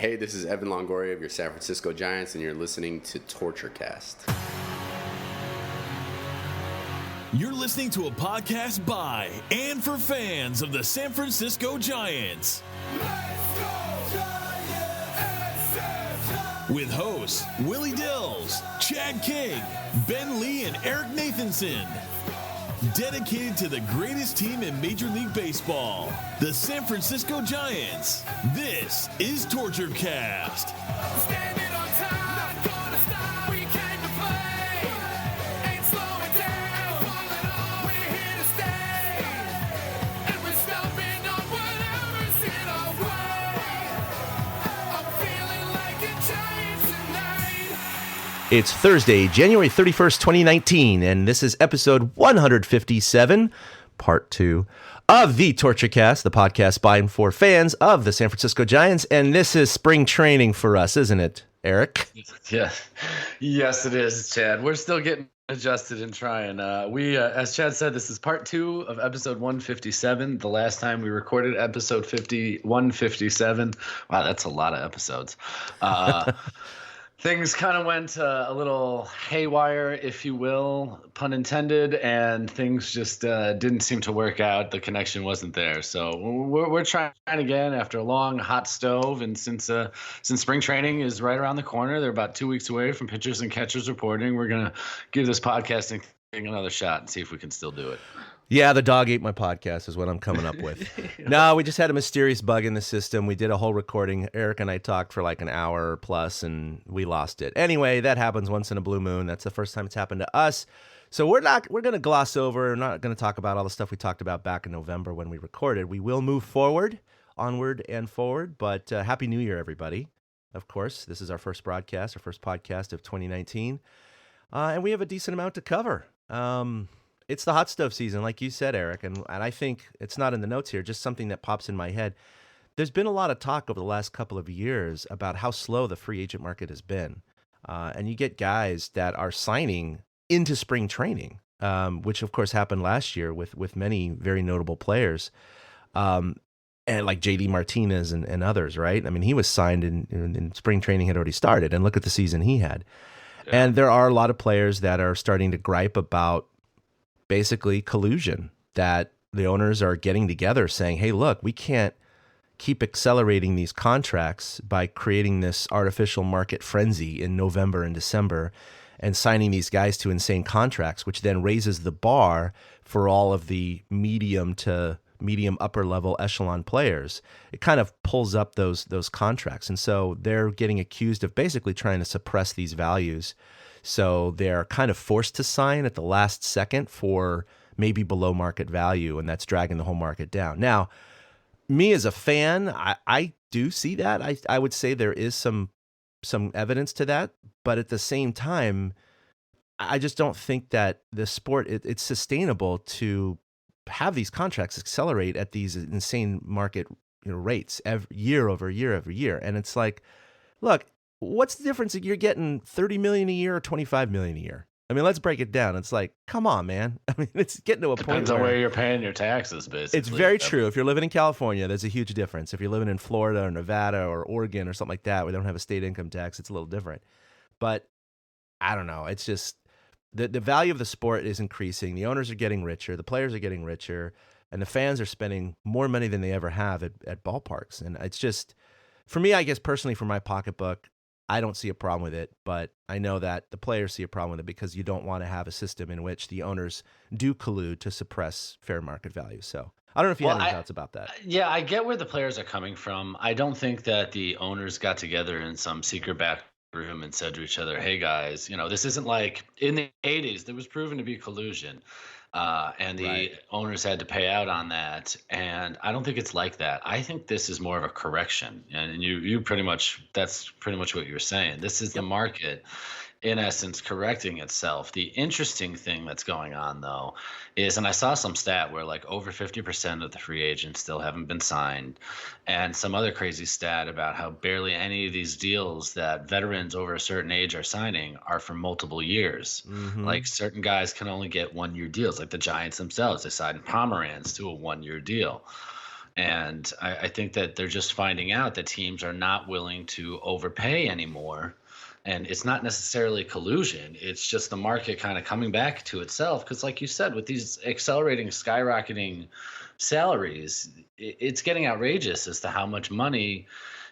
Hey, this is Evan Longoria of your San Francisco Giants, and you're listening to Torture Cast. You're listening to a podcast by and for fans of the San Francisco Giants. Let's go, Giants! With hosts Willie Dills, Chad King, Ben Lee, and Eric Nathanson. Dedicated to the greatest team in Major League Baseball, the San Francisco Giants. This is Torture Cast. Standing on time, not gonna stop. We came to play, ain't slowing down. Falling on, we're here to stay, and we're stomping on whatever's in our way. I'm feeling like a Giant tonight. It's Thursday, January 31st, 2019, and this is episode 157, part 2 of the Torture Cast, the podcast by and for fans of the San Francisco Giants. And this is spring training for us, isn't it, Eric? Yeah. Yes, it is, Chad. We're still getting adjusted and trying. As Chad said, this is part 2 of episode 157. The last time we recorded episode 157. Wow, that's a lot of episodes. Things kind of went a little haywire, if you will, pun intended, and things just didn't seem to work out. The connection wasn't there. So we're trying again after a long hot stove. And since spring training is right around the corner, they're about 2 weeks away from pitchers and catchers reporting. We're going to give this podcasting thing another shot and see if we can still do it. Yeah, the dog ate my podcast is what I'm coming up with. No, we just had a mysterious bug in the system. We did a whole recording. Eric and I talked for like an hour plus, and we lost it. Anyway, that happens once in a blue moon. That's the first time it's happened to us. So we're going to gloss over. We're not going to talk about all the stuff we talked about back in November when we recorded. We will move forward, onward and forward. But Happy New Year, everybody. Of course, this is our first broadcast, our first podcast of 2019. And we have a decent amount to cover. It's the hot stove season, like you said, Eric, and I think it's not in the notes here, just something that pops in my head. There's been a lot of talk over the last couple of years about how slow the free agent market has been. And you get guys that are signing into spring training, which, of course, happened last year with many very notable players, and like J.D. Martinez and others, right? I mean, he was signed in spring training had already started, and look at the season he had. Yeah. And there are a lot of players that are starting to gripe about basically collusion, that the owners are getting together saying, hey, look, we can't keep accelerating these contracts by creating this artificial market frenzy in November and December and signing these guys to insane contracts, which then raises the bar for all of the medium to medium upper level echelon players. It kind of pulls up those contracts. And so they're getting accused of basically trying to suppress these values. So they're kind of forced to sign at the last second for maybe below market value, and that's dragging the whole market down. Now, me as a fan, I do see that. I would say there is some evidence to that, but at the same time, I just don't think that the sport, it's sustainable to have these contracts accelerate at these insane market rates year over year over year. And it's like, look, what's the difference if you're getting $30 million a year or $25 million a year? I mean, let's break it down. It's like, come on, man. I mean, it's getting to a point Depends on where you're paying your taxes, basically. It's very true. If you're living in California, there's a huge difference. If you're living in Florida or Nevada or Oregon or something like that, where they don't have a state income tax, it's a little different. But I don't know. It's just the value of the sport is increasing. The owners are getting richer. The players are getting richer. And the fans are spending more money than they ever have at ballparks. And it's just, for me, I guess personally, for my pocketbook, I don't see a problem with it, but I know that the players see a problem with it because you don't want to have a system in which the owners do collude to suppress fair market value. So I don't know if you have any thoughts about that. Yeah, I get where the players are coming from. I don't think that the owners got together in some secret back room and said to each other, hey guys, this isn't like in the 80s, there was proven to be collusion. And the owners had to pay out on that. And I don't think it's like that. I think this is more of a correction. And you that's pretty much what you were saying. This is the market in essence, correcting itself. The interesting thing that's going on, though, is, and I saw some stat where like over 50% of the free agents still haven't been signed, and some other crazy stat about how barely any of these deals that veterans over a certain age are signing are for multiple years. Mm-hmm. Like certain guys can only get 1-year deals, like the Giants themselves. They signed Pomeranz to a 1-year deal. And I think that they're just finding out that teams are not willing to overpay anymore. And it's not necessarily collusion. It's just the market kind of coming back to itself. Because like you said, with these accelerating, skyrocketing salaries, it's getting outrageous as to how much money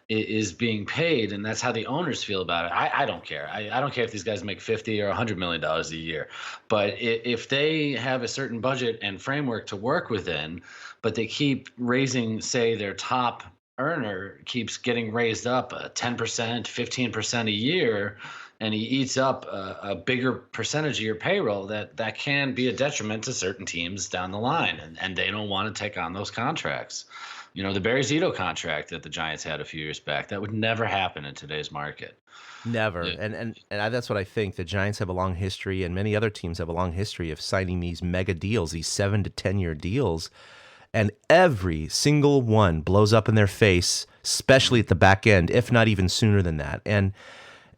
is being paid, and that's how the owners feel about it. I don't care. I don't care if these guys make $50 or $100 million a year, but if they have a certain budget and framework to work within, but they keep raising, say, their top earner keeps getting raised up 10%, 15% a year, and he eats up a bigger percentage of your payroll, that can be a detriment to certain teams down the line, and they don't want to take on those contracts. The Barry Zito contract that the Giants had a few years back, that would never happen in today's market. Never. Yeah. And that's what I think. The Giants have a long history, and many other teams have a long history of signing these mega deals, these 7 to 10 year deals. And every single one blows up in their face, especially at the back end, if not even sooner than that. And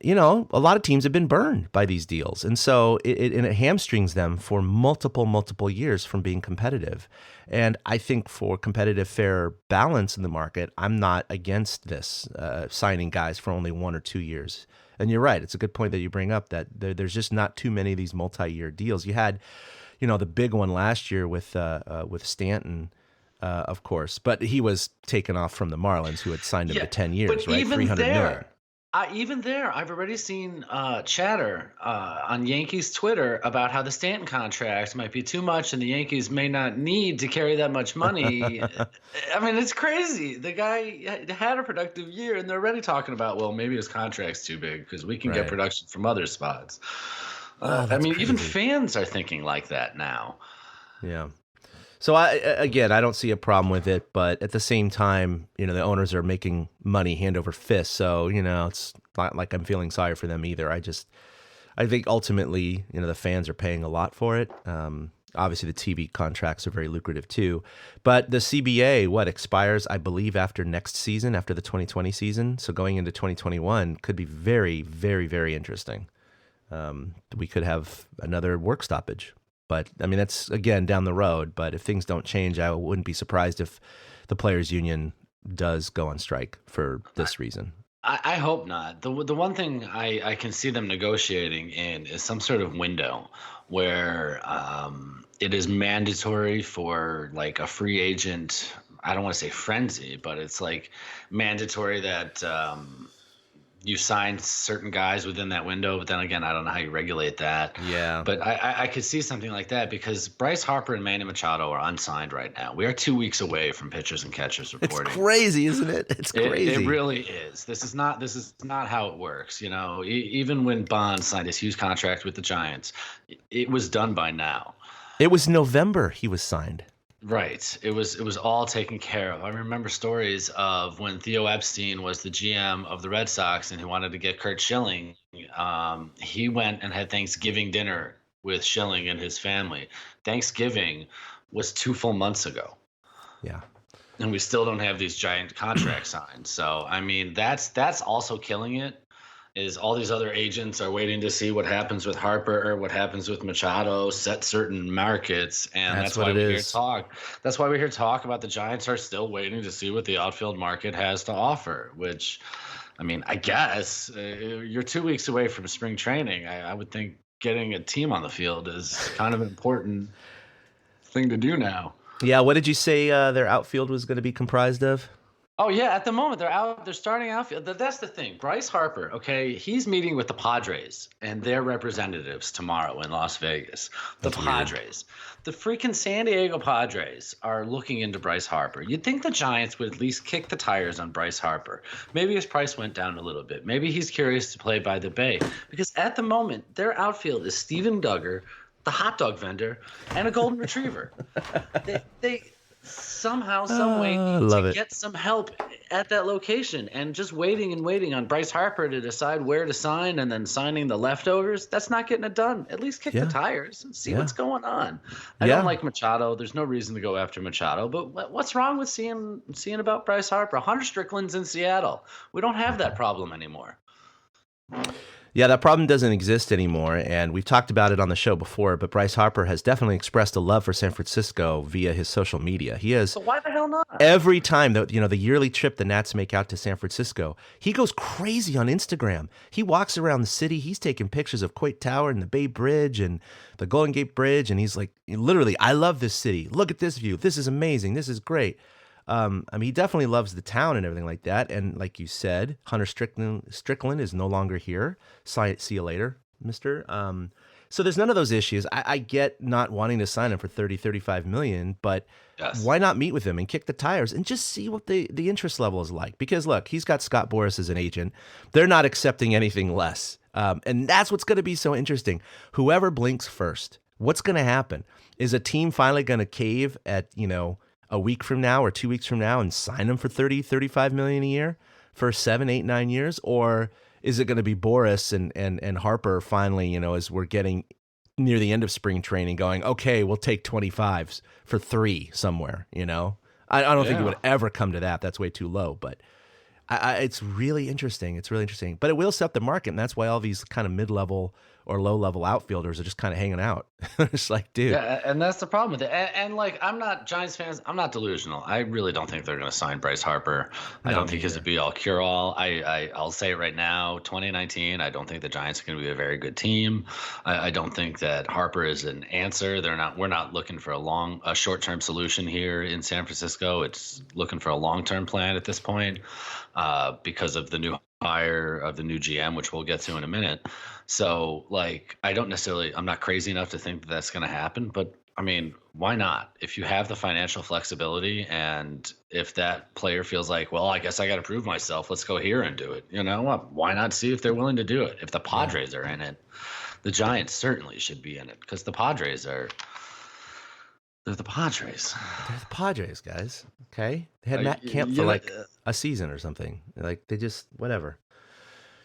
a lot of teams have been burned by these deals. And so it hamstrings them for multiple years from being competitive. And I think for competitive, fair balance in the market, I'm not against this, signing guys for only 1 or 2 years. And you're right. It's a good point that you bring up that there's just not too many of these multi-year deals. You had, the big one last year with Stanton, of course, but he was taken off from the Marlins, who had signed him to 10 years, right? $300 million. Even there, I've already seen chatter on Yankees Twitter about how the Stanton contract might be too much and the Yankees may not need to carry that much money. I mean, it's crazy. The guy had a productive year, and they're already talking about, well, maybe his contract's too big because we can get production from other spots. I mean, even fans are thinking like that now. Yeah. So I don't see a problem with it, but at the same time, the owners are making money hand over fist. So, it's not like I'm feeling sorry for them either. I think ultimately, the fans are paying a lot for it. Obviously the TV contracts are very lucrative too, but the CBA, expires, I believe, after next season, after the 2020 season. So going into 2021 could be very, very, very interesting. We could have another work stoppage. But, I mean, that's, again, down the road. But if things don't change, I wouldn't be surprised if the players' union does go on strike for this reason. I hope not. The one thing I can see them negotiating in is some sort of window where it is mandatory for, like, a free agent. I don't want to say frenzy, but it's, like, mandatory that you sign certain guys within that window, but then again, I don't know how you regulate that. Yeah. But I could see something like that because Bryce Harper and Manny Machado are unsigned right now. We are 2 weeks away from pitchers and catchers reporting. It's crazy, isn't it? It's crazy. It really is. This is not how it works. Even when Bonds signed his huge contract with the Giants, it was done by now. It was November he was signed. Right. It was all taken care of. I remember stories of when Theo Epstein was the GM of the Red Sox and he wanted to get Curt Schilling. He went and had Thanksgiving dinner with Schilling and his family. Thanksgiving was 2 full months ago. Yeah. And we still don't have these giant contracts signed. So, I mean, that's also killing it. Is all these other agents are waiting to see what happens with Harper or what happens with Machado, set certain markets, and that's why we hear talk. That's why we hear talk about the Giants are still waiting to see what the outfield market has to offer, which, I mean, I guess you're 2 weeks away from spring training. I would think getting a team on the field is kind of an important thing to do now. Yeah, what did you say their outfield was going to be comprised of? Oh, yeah. At the moment, they're starting outfield. That's the thing. Bryce Harper, okay, he's meeting with the Padres and their representatives tomorrow in Las Vegas. That's Padres. Weird. The freaking San Diego Padres are looking into Bryce Harper. You'd think the Giants would at least kick the tires on Bryce Harper. Maybe his price went down a little bit. Maybe he's curious to play by the bay. Because at the moment, their outfield is Steven Duggar, the hot dog vendor, and a golden retriever. They somehow, some way need to get some help at that location, and just waiting on Bryce Harper to decide where to sign and then signing the leftovers, that's not getting it done. At least kick the tires and see what's going on. I don't like Machado. There's no reason to go after Machado, but what's wrong with seeing about Bryce Harper? Hunter Strickland's in Seattle. We don't have that problem anymore. Yeah, that problem doesn't exist anymore, and we've talked about it on the show before, but Bryce Harper has definitely expressed a love for San Francisco via his social media. He has So why the hell not? every time that the yearly trip the Nats make out to San Francisco, he goes crazy on Instagram. He walks around the city, he's taking pictures of Coit Tower and the Bay Bridge and the Golden Gate Bridge, and he's like, literally, I love this city. Look at this view. This is amazing. This is great. I mean, he definitely loves the town and everything like that. And like you said, Hunter Strickland is no longer here. See you later, mister. So there's none of those issues. I get not wanting to sign him for 35 million, but why not meet with him and kick the tires and just see what the interest level is like? Because look, he's got Scott Boras as an agent. They're not accepting anything less. And that's what's going to be so interesting. Whoever blinks first, what's going to happen? Is a team finally going to cave at, a week from now or 2 weeks from now and sign him for 35 million a year for 7, 8, 9 years? Or is it going to be Boras and Harper finally, as we're getting near the end of spring training going, okay, we'll take 25s for 3 somewhere, I don't think it would ever come to that. That's way too low, but it's really interesting. It's really interesting, but it will set the market. And that's why all these kind of mid-level or low-level outfielders are just kind of hanging out. It's like, dude. Yeah, and that's the problem with it. And like, I'm not Giants fans. I'm not delusional. I really don't think they're going to sign Bryce Harper. I don't think he's a be-all, cure-all. I'll say it right now, 2019, I don't think the Giants are going to be a very good team. I don't think that Harper is an answer. We're not looking for a short-term solution here in San Francisco. It's looking for a long-term plan at this point because of the new hire of the new GM, which we'll get to in a minute. So, like, I'm not crazy enough to think that that's going to happen, but I mean, why not? If you have the financial flexibility and if that player feels like, well, I guess I got to prove myself, let's go here and do it. Why not see if they're willing to do it? If the Padres are in it, the Giants certainly should be in it because they're the Padres. They're the Padres, guys. Okay. They had Matt Kemp for a season or something. Like, they just, whatever.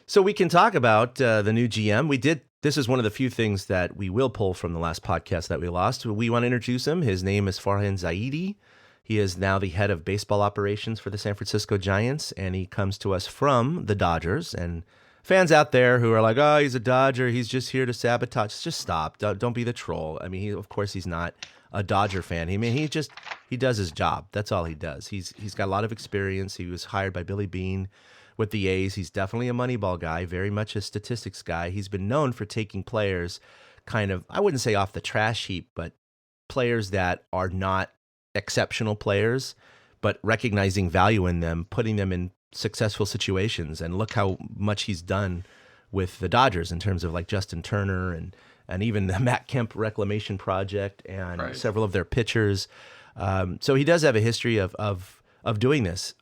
So we can talk about the new GM. This is one of the few things that we will pull from the last podcast that we lost. We want to introduce him. His name is Farhan Zaidi. He is now the head of baseball operations for the San Francisco Giants, and he comes to us from the Dodgers. And fans out there who are like, oh, he's a Dodger, he's just here to sabotage. Just stop. Don't be the troll. I mean, of course he's not a Dodger fan. I mean, he does his job. That's all he does. He's got a lot of experience. He was hired by Billy Beane with the A's. He's definitely a Moneyball guy, very much a statistics guy. He's been known for taking players kind of, I wouldn't say off the trash heap, but players that are not exceptional players, but recognizing value in them, putting them in successful situations. And look how much he's done with the Dodgers in terms of like Justin Turner and even the Matt Kemp reclamation project and several of their pitchers. So he does have a history of doing this.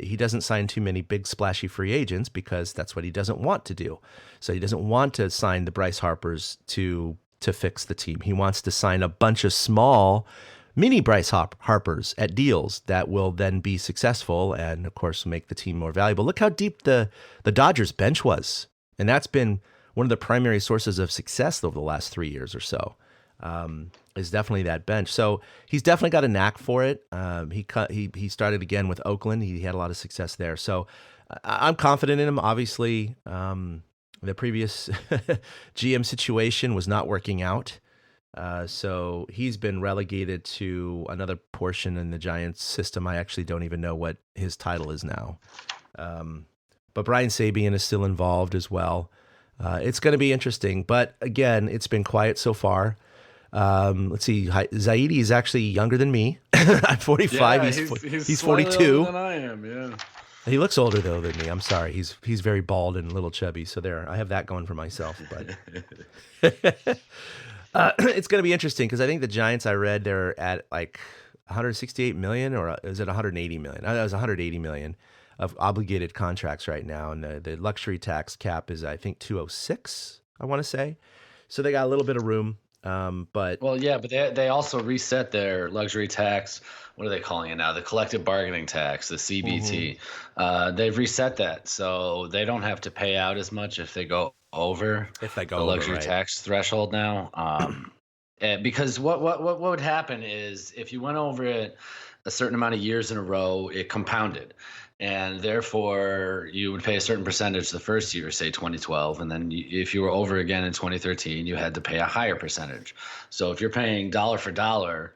He doesn't sign too many big splashy free agents because that's what he doesn't want to do. So he doesn't want to sign the Bryce Harpers to fix the team. He wants to sign a bunch of small mini Bryce Harpers at deals that will then be successful and, of course, make the team more valuable. Look how deep the Dodgers bench was. And that's been one of the primary sources of success over the last 3 years or so, is definitely that bench. So he's definitely got a knack for it. He started again with Oakland. He had a lot of success there. So I'm confident in him. Obviously, the previous GM situation was not working out. So he's been relegated to another portion in the Giants system. I actually don't even know what his title is now. But Brian Sabean is still involved as well. It's going to be interesting. But again, it's been quiet so far. Let's see. Zaidi is actually younger than me. I'm 45. Yeah, he's 42. Older than I am, yeah. He looks older though than me. I'm sorry. He's very bald and a little chubby. So there, I have that going for myself. But it's going to be interesting because I think the Giants, I read, they're at like 168 million, or is it 180 million? It was 180 million of obligated contracts right now, and the luxury tax cap is, I think, 206. I want to say. So they got a little bit of room. But they also reset their luxury tax. What are they calling it now? The collective bargaining tax, the CBT. Mm-hmm. They've reset that, so they don't have to pay out as much if they go over the luxury tax threshold now. Because what would happen is if you went over it a certain amount of years in a row, it compounded. and therefore you would pay a certain percentage the first year, say 2012, and then if you were over again in 2013, you had to pay a higher percentage. So if you're paying dollar for dollar,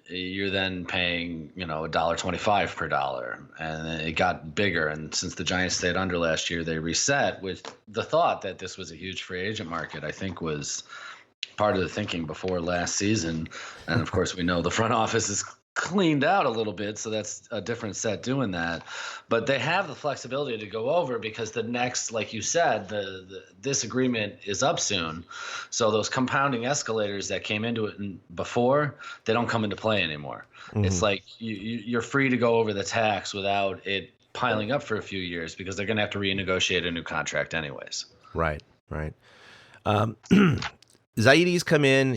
you're then paying, $1.25 per dollar, and it got bigger. And since the Giants stayed under last year, they reset with the thought that this was a huge free agent market. I think was part of the thinking before last season. And of course, we know the front office is cleaned out a little bit, so that's a different set doing that. But they have the flexibility to go over because the next, like you said, this agreement is up soon. So those compounding escalators that came into it before, they don't come into play anymore. Mm-hmm. It's like you're free to go over the tax without it piling up for a few years because they're going to have to renegotiate a new contract anyways. Right. Zaidi's come in,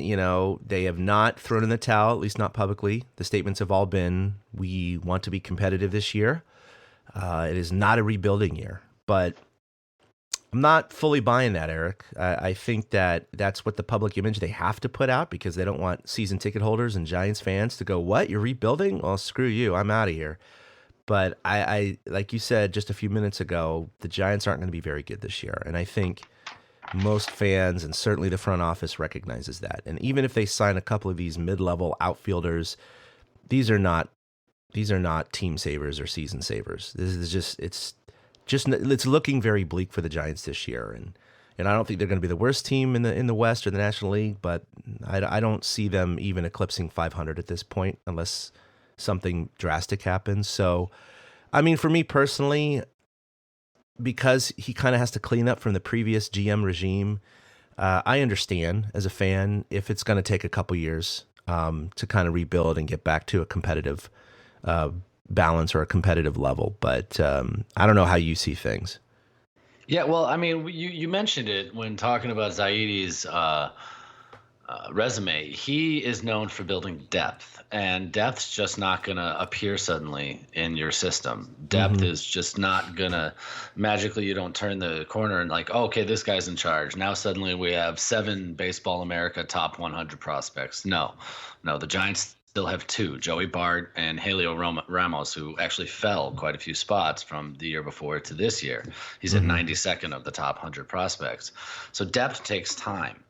they have not thrown in the towel, at least not publicly. The statements have all been, we want to be competitive this year. It is not a rebuilding year, but I'm not fully buying that, Eric. I think that that's what the public image they have to put out because they don't want season ticket holders and Giants fans to go, what, you're rebuilding? Well, screw you, I'm out of here. But I like you said just a few minutes ago, the Giants aren't going to be very good this year. And I think most fans and certainly the front office recognizes that. And even if they sign a couple of these mid-level outfielders, these are not team savers or season savers. This is it's looking very bleak for the Giants this year. And I don't think they're going to be the worst team in the West or the National League, but I don't see them even eclipsing 500 at this point unless something drastic happens. So, I mean, for me personally, because he kind of has to clean up from the previous GM regime, I understand as a fan if it's going to take a couple years to kind of rebuild and get back to a competitive balance or a competitive level. But I don't know how you see things. Yeah, well, I mean, you mentioned it when talking about Zaidi's resume. He is known for building depth, and depth's just not going to appear suddenly in your system. Depth is just not going to magically, you don't turn the corner and like, oh, okay, this guy's in charge. Now suddenly we have 7 Baseball America top 100 prospects. No, the Giants still have 2, Joey Bart and Helio Ramos, who actually fell quite a few spots from the year before to this year. He's at 92nd of the top 100 prospects. So depth takes time.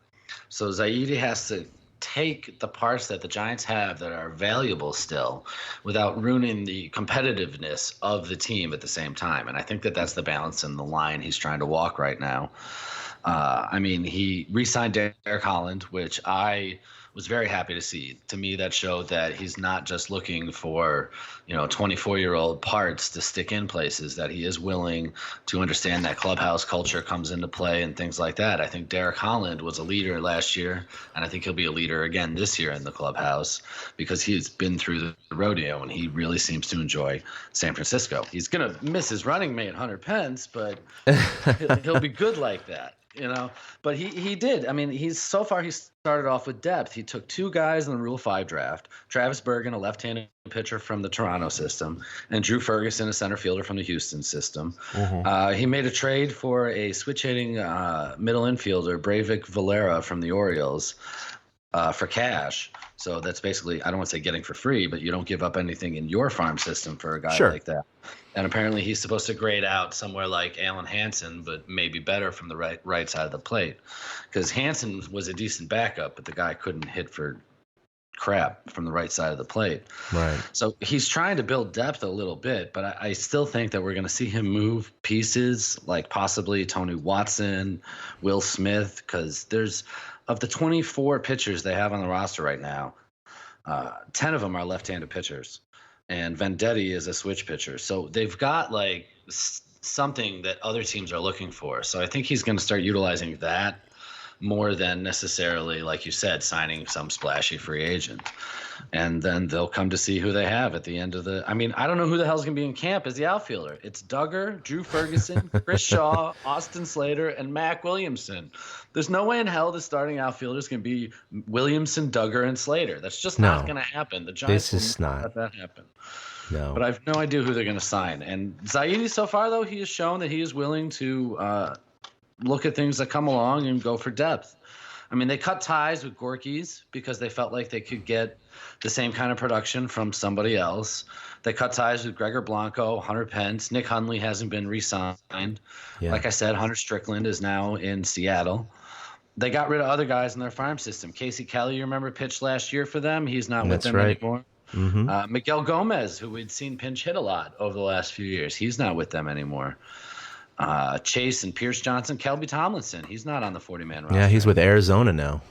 So Zaidi has to take the parts that the Giants have that are valuable still without ruining the competitiveness of the team at the same time. And I think that that's the balance and the line he's trying to walk right now. I mean, he re-signed Derek Holland, which I was very happy to see. To me, that showed that he's not just looking for, 24-year-old parts to stick in places, that he is willing to understand that clubhouse culture comes into play and things like that. I think Derek Holland was a leader last year, and I think he'll be a leader again this year in the clubhouse because he's been through the rodeo and he really seems to enjoy San Francisco. He's going to miss his running mate, Hunter Pence, but he'll be good like that. But he did. I mean, he started off with depth. He took 2 guys in the Rule 5 draft, Travis Bergen, a left-handed pitcher from the Toronto system, and Drew Ferguson, a center fielder from the Houston system. He made a trade for a switch-hitting middle infielder, Breivik Valera from the Orioles, for cash. So that's basically, I don't want to say getting for free, but you don't give up anything in your farm system for a guy like that. And apparently he's supposed to grade out somewhere like Alan Hansen, but maybe better from the right side of the plate. Because Hansen was a decent backup, but the guy couldn't hit for crap from the right side of the plate. Right. So he's trying to build depth a little bit, but I still think that we're going to see him move pieces like possibly Tony Watson, Will Smith, because there's of the 24 pitchers they have on the roster right now, 10 of them are left-handed pitchers. And Vendetti is a switch pitcher. So they've got like something that other teams are looking for. So I think he's going to start utilizing that more than necessarily, like you said, signing some splashy free agent. And then they'll come to see who they have at the end of the – I mean, I don't know who the hell's going to be in camp as the outfielder. It's Duggar, Drew Ferguson, Chris Shaw, Austin Slater, and Mac Williamson. There's no way in hell the starting outfielder is going to be Williamson, Duggar, and Slater. That's just not going to happen. The Giants will not let that happen. No. But I have no idea who they're going to sign. And Zaidi, so far, though, he has shown that he is willing to look at things that come along and go for depth. I mean, they cut ties with Gorky's because they felt like they could get the same kind of production from somebody else. They cut ties with Gregor Blanco, Hunter Pence. Nick Hundley hasn't been re-signed. Yeah. Like I said, Hunter Strickland is now in Seattle. They got rid of other guys in their farm system. Casey Kelly, you remember, pitched last year for them. He's not with them anymore. Mm-hmm. Miguel Gomez, who we'd seen pinch hit a lot over the last few years, he's not with them anymore. Chase and Pierce Johnson, Kelby Tomlinson, he's not on the 40-man roster. Yeah, he's with Arizona now.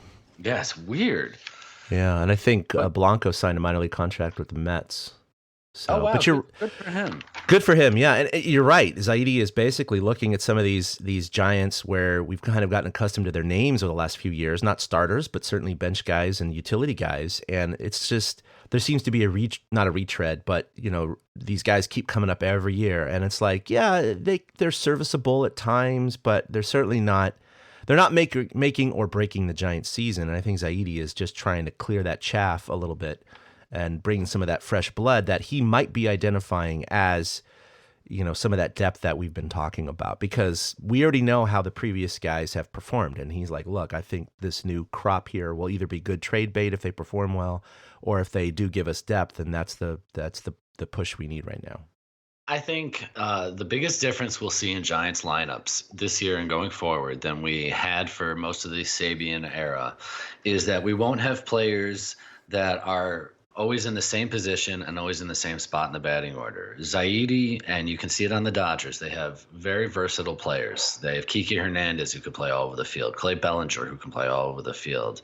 Yeah, it's weird. Yeah, and I think Blanco signed a minor league contract with the Mets. So, oh, wow. But good for him. Good for him, yeah. And you're right. Zaidi is basically looking at some of these Giants where we've kind of gotten accustomed to their names over the last few years. Not starters, but certainly bench guys and utility guys. And it's just, there seems to be not a retread, but, these guys keep coming up every year. And it's like, yeah, they're serviceable at times, but they're certainly not, they're not making or breaking the Giants season. And I think Zaidi is just trying to clear that chaff a little bit and bring some of that fresh blood that he might be identifying as, some of that depth that we've been talking about, because we already know how the previous guys have performed. And he's like, look, I think this new crop here will either be good trade bait if they perform well, or if they do give us depth, and that's the push we need right now. I think the biggest difference we'll see in Giants lineups this year and going forward than we had for most of the Sabian era is that we won't have players that are always in the same position and always in the same spot in the batting order. Zaidi, and you can see it on the Dodgers, they have very versatile players. They have Kiki Hernandez, who can play all over the field. Clay Bellinger, who can play all over the field.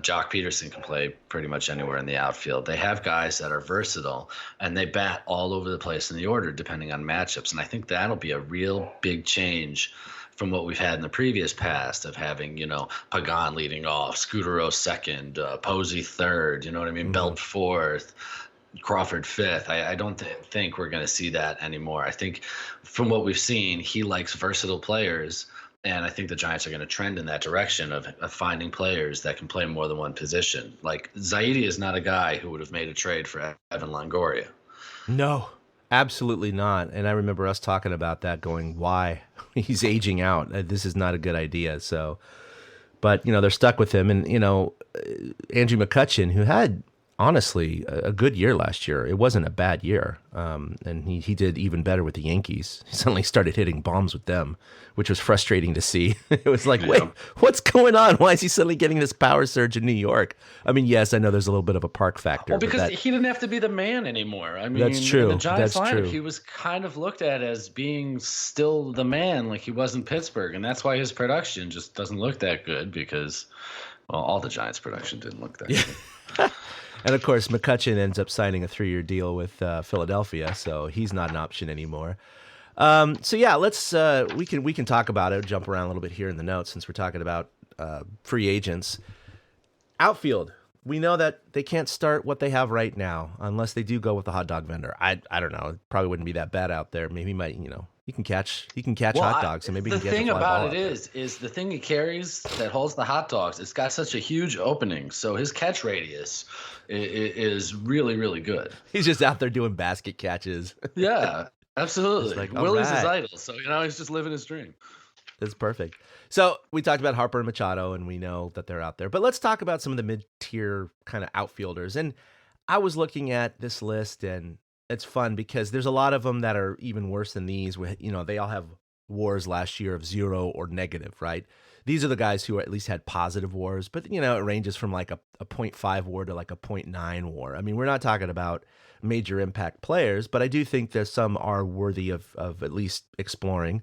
Jock Peterson can play pretty much anywhere in the outfield. They have guys that are versatile, and they bat all over the place in the order depending on matchups. And I think that'll be a real big change from what we've had in the previous past of having, Pagan leading off, Scutero second, Posey third, you know what I mean? Mm-hmm. Belt fourth, Crawford fifth. I don't think we're going to see that anymore. I think from what we've seen, he likes versatile players, and I think the Giants are going to trend in that direction of finding players that can play more than one position. Like, Zaidi is not a guy who would have made a trade for Evan Longoria. No. Absolutely not. And I remember us talking about that, going, why? He's aging out. This is not a good idea. So, but, they're stuck with him. And, Andrew McCutchen, who had, honestly, a good year last year. It wasn't a bad year. And he did even better with the Yankees. He suddenly started hitting bombs with them, which was frustrating to see. It was like, wait, what's going on? Why is he suddenly getting this power surge in New York? I mean, yes, I know there's a little bit of a park factor. Well, because he didn't have to be the man anymore. I mean, that's true. In the Giants that's lineup, true. He was kind of looked at as being still the man, like he was in Pittsburgh. And that's why his production just doesn't look that good because, well, all the Giants' production didn't look that good. And of course, McCutchen ends up signing a 3-year deal with Philadelphia, so he's not an option anymore. So yeah, let's we can talk about it. Jump around a little bit here in the notes since we're talking about free agents. Outfield. We know that they can't start what they have right now unless they do go with the hot dog vendor. I don't know. It probably wouldn't be that bad out there. Maybe he might, he can catch hot dogs, and maybe he can get the fly ball. The thing about it is the thing he carries that holds the hot dogs. It's got such a huge opening, so his catch radius is really, really good. He's just out there doing basket catches. Yeah, absolutely. Like, Willie's his idol, so he's just living his dream. That's perfect. So we talked about Harper and Machado, and we know that they're out there. But let's talk about some of the mid-tier kind of outfielders. And I was looking at this list, and it's fun because there's a lot of them that are even worse than these. They all have WARs last year of 0 or negative, right? These are the guys who at least had positive WARs, but it ranges from like a 0.5 WAR to like a 0.9 WAR. I mean, we're not talking about major impact players, but I do think there's some are worthy of at least exploring.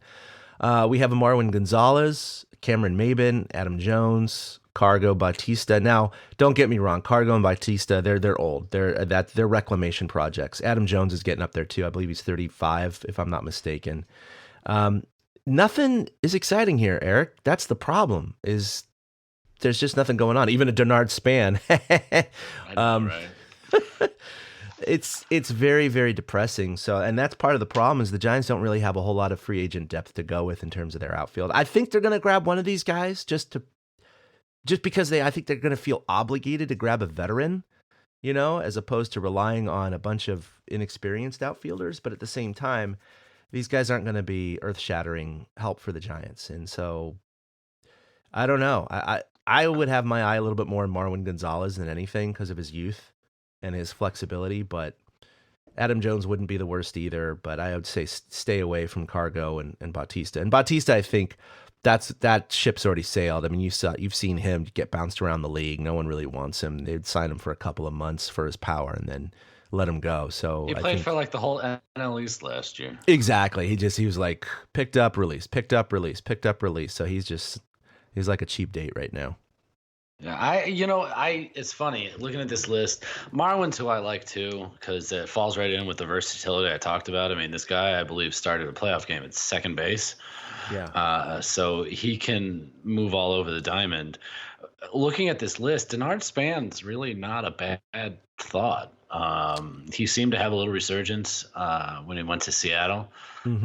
We have Marwin Gonzalez, Cameron Maben, Adam Jones, Cargo, Bautista. Now, don't get me wrong, Cargo and Bautista, they're old. They're reclamation projects. Adam Jones is getting up there too. I believe he's 35, if I'm not mistaken. Nothing is exciting here, Eric. That's the problem. Is there's just nothing going on. Even a Denard Span. I know, right? It's very, very depressing. So, and that's part of the problem is the Giants don't really have a whole lot of free agent depth to go with in terms of their outfield. I think they're going to grab one of these guys just because I think they're going to feel obligated to grab a veteran, as opposed to relying on a bunch of inexperienced outfielders. But at the same time, these guys aren't going to be earth-shattering help for the Giants. And so I don't know. I would have my eye a little bit more on Marwin Gonzalez than anything because of his youth and his flexibility, but Adam Jones wouldn't be the worst either, but I would say stay away from Cargo and Bautista. And Bautista, I think that ship's already sailed. I mean, you've seen him get bounced around the league. No one really wants him. They'd sign him for a couple of months for his power and then let him go. So he played for like the whole NL East last year. Exactly. He was like picked up, release, picked up, release, picked up, release. So he's like a cheap date right now. Yeah, it's funny looking at this list. Marwin's who I like too because it falls right in with the versatility I talked about. I mean, this guy I believe started a playoff game at second base. Yeah. So he can move all over the diamond. Looking at this list, Denard Span's really not a bad thought. He seemed to have a little resurgence when he went to Seattle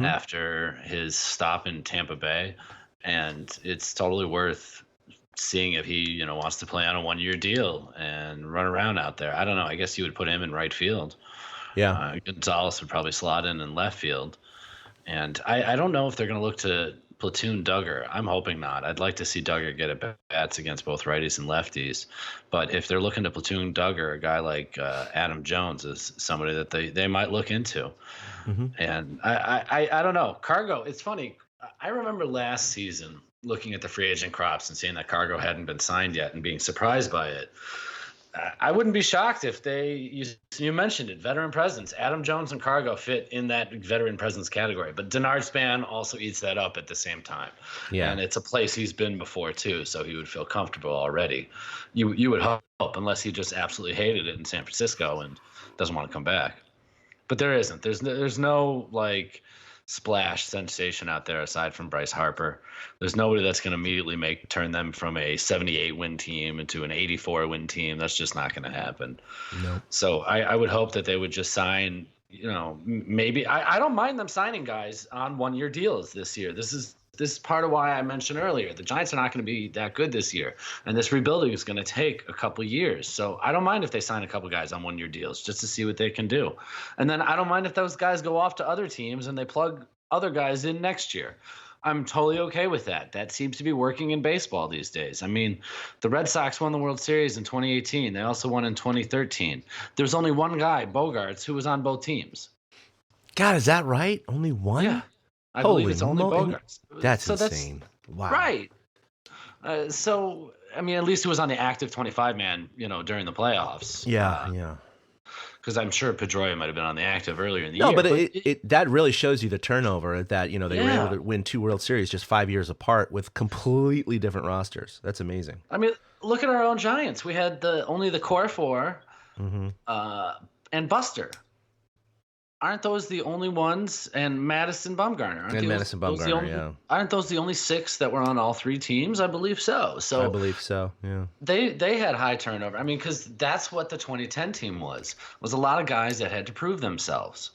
after his stop in Tampa Bay, and it's totally worth seeing if he wants to play on a 1-year deal and run around out there. I don't know. I guess you would put him in right field. Yeah. Gonzalez would probably slot in left field. And I don't know if they're going to look to platoon Duggar. I'm hoping not. I'd like to see Duggar get at bats against both righties and lefties. But if they're looking to platoon Duggar, a guy like Adam Jones is somebody that they might look into. And I don't know. Cargo, it's funny. I remember last season looking at the free agent crops and seeing that Cargo hadn't been signed yet and being surprised by it. I wouldn't be shocked if you mentioned it, veteran presence. Adam Jones and Cargo fit in that veteran presence category, but Denard Span also eats that up at the same time. Yeah. And it's a place he's been before too, so he would feel comfortable already. You would hope, unless he just absolutely hated it in San Francisco and doesn't want to come back. But there isn't. There's no like splash sensation out there aside from Bryce Harper. There's nobody that's going to immediately turn them from a 78 win team into an 84 win team. That's just not going to happen. No. So I would hope that they would just sign, maybe I don't mind them signing guys on 1-year deals this year. This is part of why I mentioned earlier, the Giants are not going to be that good this year. And this rebuilding is going to take a couple years. So I don't mind if they sign a couple guys on 1-year deals just to see what they can do. And then I don't mind if those guys go off to other teams and they plug other guys in next year. I'm totally okay with that. That seems to be working in baseball these days. I mean, the Red Sox won the World Series in 2018. They also won in 2013. There's only one guy, Bogarts, who was on both teams. God, is that right? Only one? Yeah. I believe it's only Bogarts. That's insane. Wow. Right. So, I mean, at least it was on the active 25-man, during the playoffs. Yeah. Because I'm sure Pedroia might have been on the active earlier in the year. No, but that really shows you the turnover that, they were able to win 2 World Series just 5 years apart with completely different rosters. That's amazing. I mean, look at our own Giants. We had only the core 4 and Buster. Aren't those the only ones? And Madison Bumgarner. Madison Bumgarner, yeah. Aren't those the only 6 that were on all 3 teams? I believe so. I believe so, yeah. They had high turnover. I mean, because that's what the 2010 team was a lot of guys that had to prove themselves.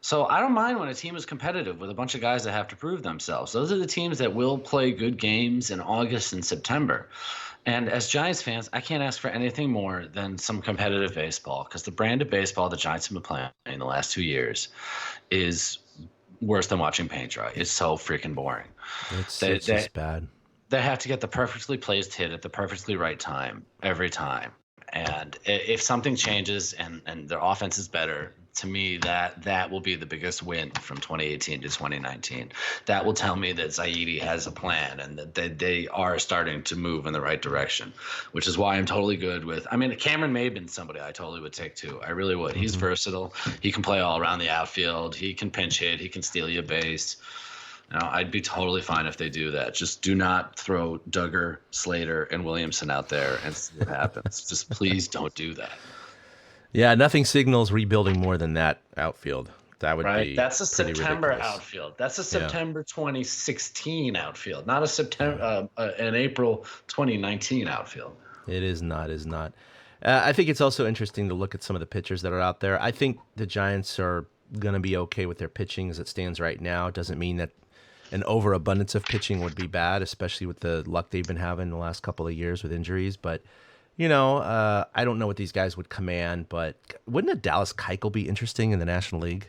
So I don't mind when a team is competitive with a bunch of guys that have to prove themselves. Those are the teams that will play good games in August and September. And as Giants fans, I can't ask for anything more than some competitive baseball, because the brand of baseball the Giants have been playing in the last 2 years is worse than watching paint dry. It's so freaking boring. It's just bad. They have to get the perfectly placed hit at the perfectly right time every time. And if something changes and their offense is better, to me, that will be the biggest win from 2018 to 2019. That will tell me that Zaidi has a plan and that they are starting to move in the right direction, which is why I'm totally good with. I mean, Cameron Maybin's somebody I totally would take too. I really would. He's versatile. He can play all around the outfield. He can pinch hit. He can steal you a base. I'd be totally fine if they do that. Just do not throw Duggar, Slater, and Williamson out there and see what happens. Just please don't do that. Yeah, nothing signals rebuilding more than that outfield. That would be That's a September ridiculous. Outfield. That's a September 2016 outfield, not a September an April 2019 outfield. It is not. I think it's also interesting to look at some of the pitchers that are out there. I think the Giants are going to be okay with their pitching as it stands right now. It doesn't mean that an overabundance of pitching would be bad, especially with the luck they've been having the last couple of years with injuries. But, I don't know what these guys would command, but wouldn't a Dallas Keuchel be interesting in the National League?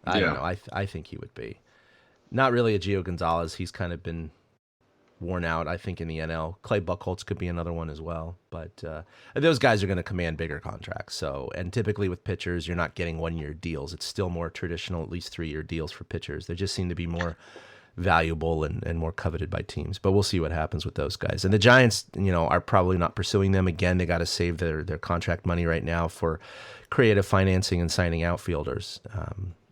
I don't know. I think he would be. Not really a Gio Gonzalez. He's kind of been worn out, I think, in the NL. Clay Buchholz could be another one as well. But those guys are going to command bigger contracts. So, and typically with pitchers, you're not getting 1-year deals. It's still more traditional, at least 3-year deals for pitchers. They just seem to be more valuable and more coveted by teams. But we'll see what happens with those guys. And the Giants, are probably not pursuing them. Again, they got to save their contract money right now for creative financing and signing outfielders.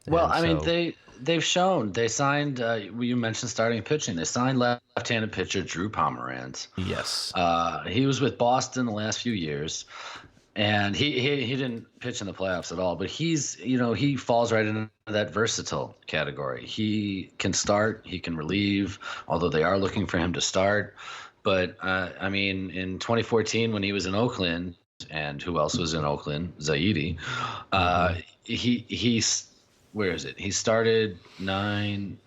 Well, I mean, they've shown. They signed, you mentioned starting pitching. They signed left-handed pitcher Drew Pomeranz. Yes. He was with Boston the last few years, and he didn't pitch in the playoffs at all. But he falls right into that versatile category. He can start, he can relieve, although they are looking for him to start. But, I mean, in 2014 when he was in Oakland, and who else was in Oakland? Zaidi. He's where is it? He started 10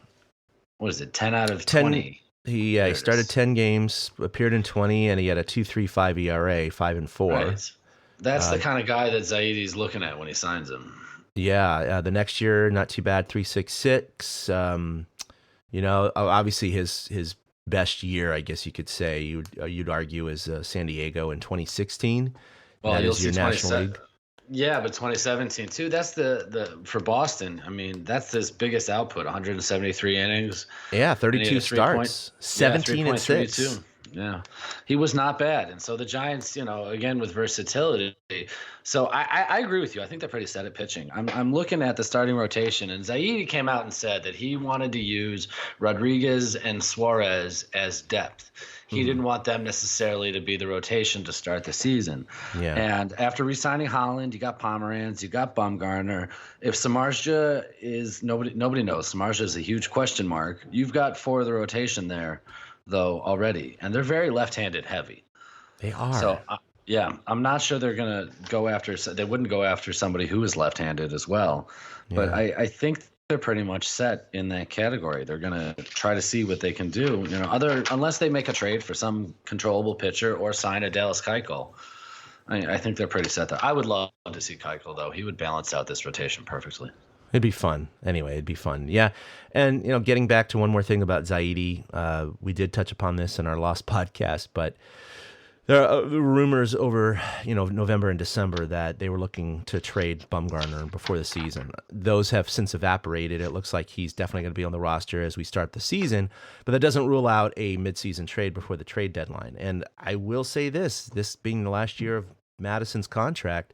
out of 20. He started 10 games, appeared in 20, and he had a 2.35 ERA, 5-4. Right. That's the kind of guy that Zaidi's looking at when he signs him. Yeah, the next year, not too bad, 3.66. Obviously his best year, I guess you could say, you'd argue, is San Diego in 2016. Well, that you'll is see your National League. Yeah, but 2017 too. That's the for Boston. I mean, that's his biggest output: 173 innings. Yeah, 32 starts, 17 and 6. Yeah, he was not bad. And so the Giants, again with versatility. So I agree with you. I think they're pretty set at pitching. I'm looking at the starting rotation, and Zaidi came out and said that he wanted to use Rodriguez and Suarez as depth. He didn't want them necessarily to be the rotation to start the season. Yeah. And after re-signing Holland, you got Pomeranz, you got Bumgarner. If Samardzija is nobody knows. Samardzija is a huge question mark. You've got 4 of the rotation there, though, already, and they're very left-handed heavy. They are. So I'm not sure they're gonna go after. They wouldn't go after somebody who is left-handed as well. But I think they're pretty much set in that category. They're going to try to see what they can do, unless they make a trade for some controllable pitcher or sign a Dallas Keuchel. I think they're pretty set there. I would love to see Keuchel, though. He would balance out this rotation perfectly. It'd be fun. Anyway, it'd be fun. Yeah. And, getting back to one more thing about Zaidi, we did touch upon this in our Lost podcast, but there are rumors over, November and December that they were looking to trade Bumgarner before the season. Those have since evaporated. It looks like he's definitely going to be on the roster as we start the season, but that doesn't rule out a midseason trade before the trade deadline. And I will say this being the last year of Madison's contract,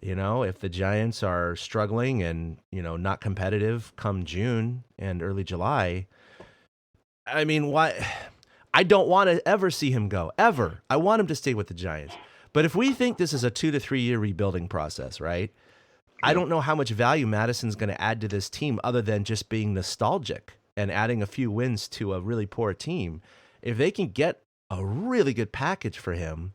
if the Giants are struggling and, not competitive come June and early July, I mean, why? I don't want to ever see him go, ever. I want him to stay with the Giants. But if we think this is a 2 to 3 year rebuilding process, right? I don't know how much value Madison's going to add to this team other than just being nostalgic and adding a few wins to a really poor team. If they can get a really good package for him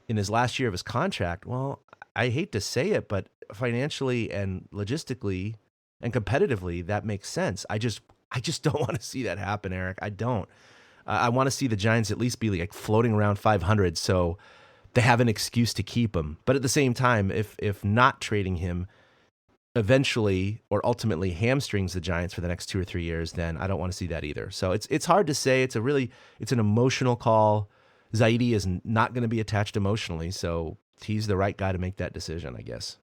in his last year of his contract, well, I hate to say it, but financially and logistically and competitively, that makes sense. I just don't want to see that happen, Eric. I don't. I want to see the Giants at least be like floating around 500 so they have an excuse to keep him. But at the same time, if not trading him eventually or ultimately hamstrings the Giants for the next 2 or 3 years, then I don't want to see that either. So it's hard to say. It's an emotional call. Zaidi is not going to be attached emotionally, so he's the right guy to make that decision, I guess.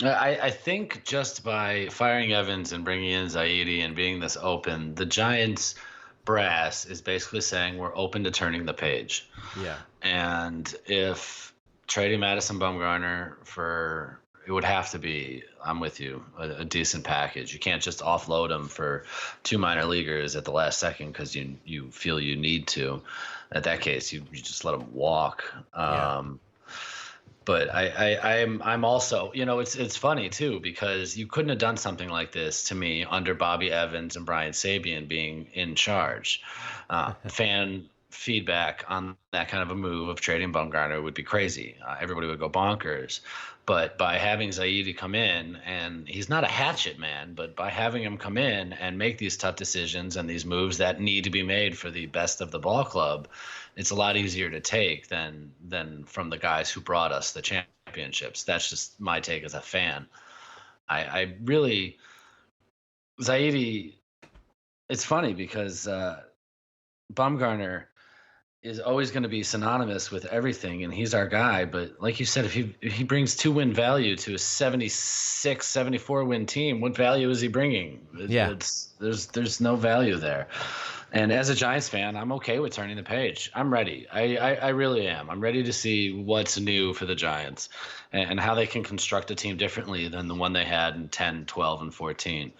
I think just by firing Evans and bringing in Zaidi and being this open, the Giants brass is basically saying we're open to turning the page. Yeah. And if trading Madison Bumgarner it would have to be, I'm with you, a decent package. You can't just offload him for 2 minor leaguers at the last second because you feel you need to. In that case, you just let them walk. But I'm also, it's funny too, because you couldn't have done something like this to me under Bobby Evans and Brian Sabian being in charge. Fan feedback on that kind of a move of trading Bumgarner would be crazy. Everybody would go bonkers. But by having Zaidi come in, and he's not a hatchet man, but by having him come in and make these tough decisions and these moves that need to be made for the best of the ball club, it's a lot easier to take than from the guys who brought us the championships. That's just my take as a fan. I really, Zaidi, it's funny because Bumgarner, is always going to be synonymous with everything, and he's our guy. But like you said, if he brings 2-win value to a 76, 74-win team, what value is he bringing? Yeah. There's no value there. And as a Giants fan, I'm okay with turning the page. I'm ready. I really am. I'm ready to see what's new for the Giants and how they can construct a team differently than the one they had in 10, 12, and 14.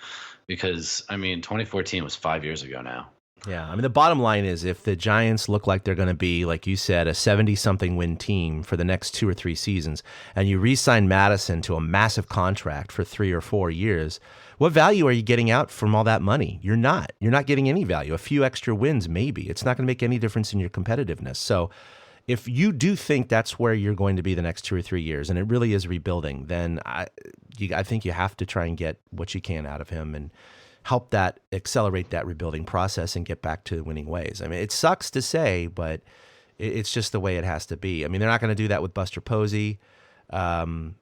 Because, I mean, 2014 was 5 years ago now. Yeah, I mean, the bottom line is if the Giants look like they're going to be, like you said, a 70-something win team for the next 2 or 3 seasons, and you re-sign Madison to a massive contract for 3 or 4 years, what value are you getting out from all that money? You're not. You're not getting any value. A few extra wins, maybe. It's not going to make any difference in your competitiveness. So if you do think that's where you're going to be the next 2 or 3 years, and it really is rebuilding, then I think you have to try and get what you can out of him and help that accelerate that rebuilding process and get back to winning ways. I mean, it sucks to say, but it's just the way it has to be. I mean, they're not going to do that with Buster Posey, and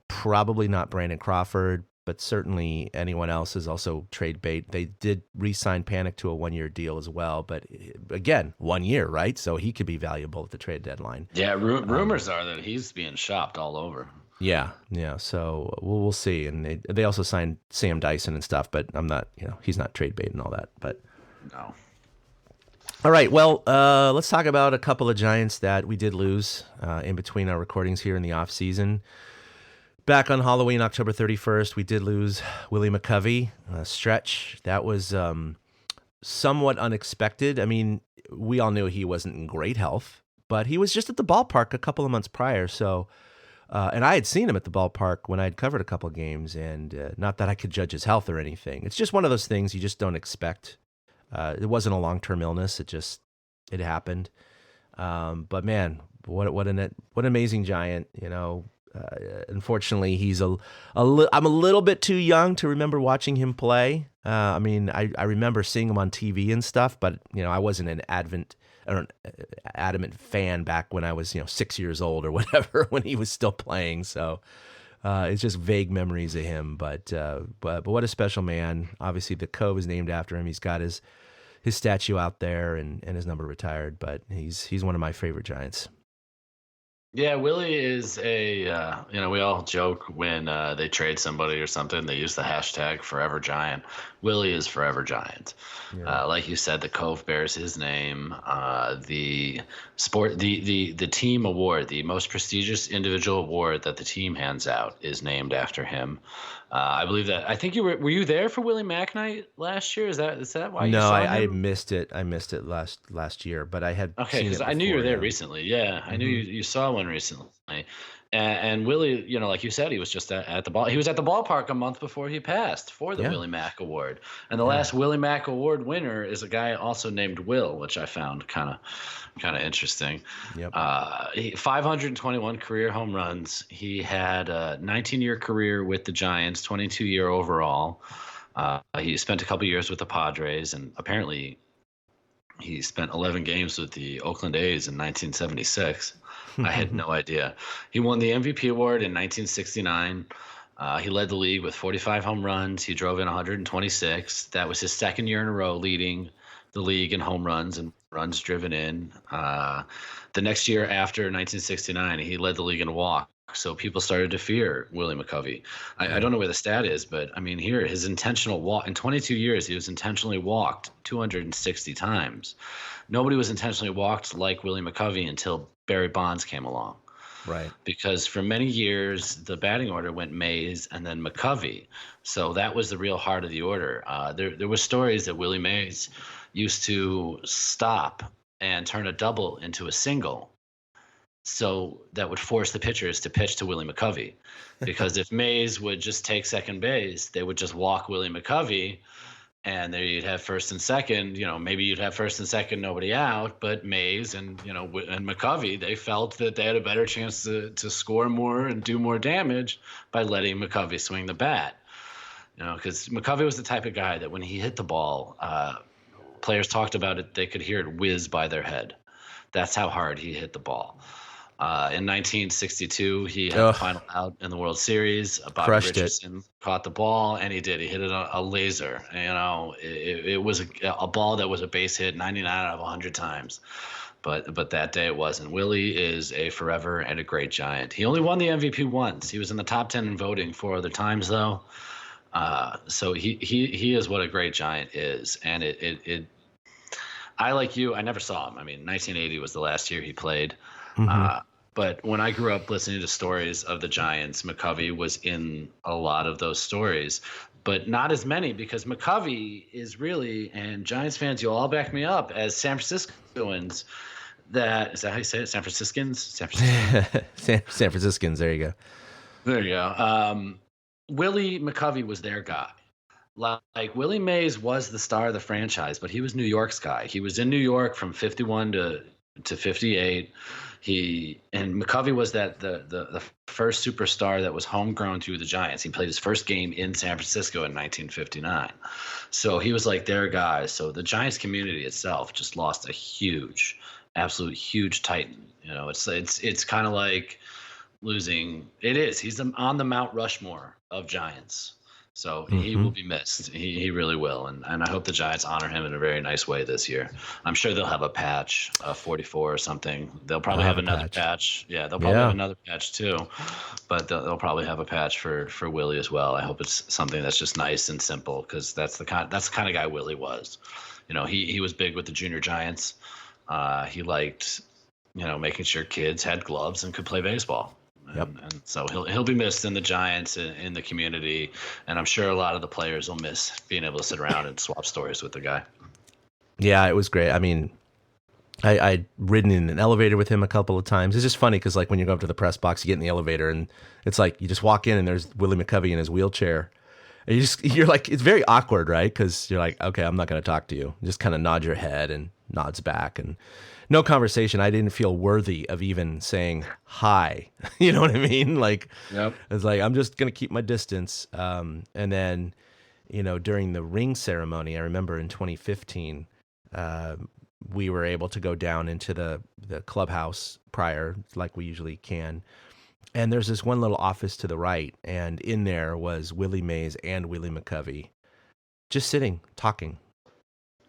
probably not Brandon Crawford, but certainly anyone else is also trade bait. They did re-sign Panic to a 1-year deal as well, but again, 1 year, right? So he could be valuable at the trade deadline. Yeah, rumors are that he's being shopped all over. Yeah. So we'll see. And they also signed Sam Dyson and stuff, but I'm not, he's not trade bait and all that. But no. All right. Well, let's talk about a couple of Giants that we did lose in between our recordings here in the off season. Back on Halloween, October 31st, we did lose Willie McCovey. Stretch. That was somewhat unexpected. I mean, we all knew he wasn't in great health, but he was just at the ballpark a couple of months prior. So. And I had seen him at the ballpark when I had covered a couple of games, and not that I could judge his health or anything. It's just one of those things you just don't expect. It wasn't a long-term illness; it happened. But man, what an amazing Giant! Unfortunately, he's I'm a little bit too young to remember watching him play. I mean, I remember seeing him on TV and stuff, but I wasn't an adamant fan back when I was 6 years old or whatever when he was still playing. So it's just vague memories of him. But what a special man! Obviously, the Cove is named after him. He's got his statue out there and his number retired. But he's one of my favorite Giants. Yeah, Willie is we all joke when they trade somebody or something, they use the hashtag Forever Giant. Willie is Forever Giant. Yeah. Like you said, the Cove bears his name. The team award, the most prestigious individual award that the team hands out, is named after him. I believe that. I think were you there for Willie Mack night last year? Is that why you saw him? I missed it. I missed it last year, but I had okay, because I knew you were there recently. Yeah, I knew you saw one recently. And Willie, like you said, he was just at the ball. He was at the ballpark a month before he passed for the Willie Mack Award. And the last Willie Mack Award winner is a guy also named Will, which I found kind of interesting. Yep. 521 career home runs. He had a 19-year career with the Giants, 22-year overall. He spent a couple years with the Padres, and apparently he spent 11 games with the Oakland A's in 1976. I had no idea. He won the MVP award in 1969. He led the league with 45 home runs. He drove in 126. That was his second year in a row leading the league in home runs and runs driven in. The next year after 1969, he led the league in walks. So people started to fear Willie McCovey. I don't know where the stat is, but I mean, here, his intentional walk in 22 years, he was intentionally walked 260 times. Nobody was intentionally walked like Willie McCovey until Barry Bonds came along. Right. Because for many years, the batting order went Mays and then McCovey. So that was the real heart of the order. There were stories that Willie Mays used to stop and turn a double into a single. So that would force the pitchers to pitch to Willie McCovey. Because if Mays would just take second base, they would just walk Willie McCovey, and there you'd have first and second. Maybe you'd have first and second, nobody out. But Mays and McCovey, they felt that they had a better chance to score more and do more damage by letting McCovey swing the bat. Because McCovey was the type of guy that when he hit the ball, players talked about it, they could hear it whiz by their head. That's how hard he hit the ball. In 1962, he had the final out in the World Series. Bobby Crushed Richardson caught the ball, and he did. He hit it a laser. It was a ball that was a base hit 99 out of 100 times. But that day it wasn't. Willie is a forever and a great Giant. He only won the MVP once. He was in the top 10 in voting 4 other times, though. So he is what a great Giant is. And I, like you, I never saw him. I mean, 1980 was the last year he played. But when I grew up listening to stories of the Giants, McCovey was in a lot of those stories, but not as many, because McCovey is really, and Giants fans, you'll all back me up, as San Franciscoans, is that how you say it? San Franciscans? San Franciscans, there you go. There you go. Willie McCovey was their guy. Like Willie Mays was the star of the franchise, but he was New York's guy. He was in New York from 51 to 58. And McCovey was the first superstar that was homegrown to the Giants. He played his first game in San Francisco in 1959. So he was like their guy. So the Giants community itself just lost a absolute huge titan. It's kind of like losing. It is. He's on the Mount Rushmore of Giants. So he will be missed. He really will. And I hope the Giants honor him in a very nice way this year. I'm sure they'll have a patch, 44 or something. They'll probably have another patch. Yeah, they'll probably have another patch too. But they'll probably have a patch for Willie as well. I hope it's something that's just nice and simple, because that's the kind of guy Willie was. He was big with the junior Giants. He liked, making sure kids had gloves and could play baseball. And so he'll be missed in the Giants, in the community, and I'm sure a lot of the players will miss being able to sit around and swap stories with the guy. Yeah, it was great. I mean, I'd ridden in an elevator with him a couple of times. It's just funny because, like, when you go up to the press box, you get in the elevator, and it's like you just walk in, and there's Willie McCovey in his wheelchair. And you're like, it's very awkward, right? Because you're like, okay, I'm not going to talk to you. You just kind of nod your head and nods back, and no conversation. I didn't feel worthy of even saying hi. You know what I mean? Like, It's like, I'm just going to keep my distance. And then, during the ring ceremony, I remember in 2015, we were able to go down into the clubhouse prior, like we usually can. And there's this one little office to the right, and in there was Willie Mays and Willie McCovey just sitting, talking.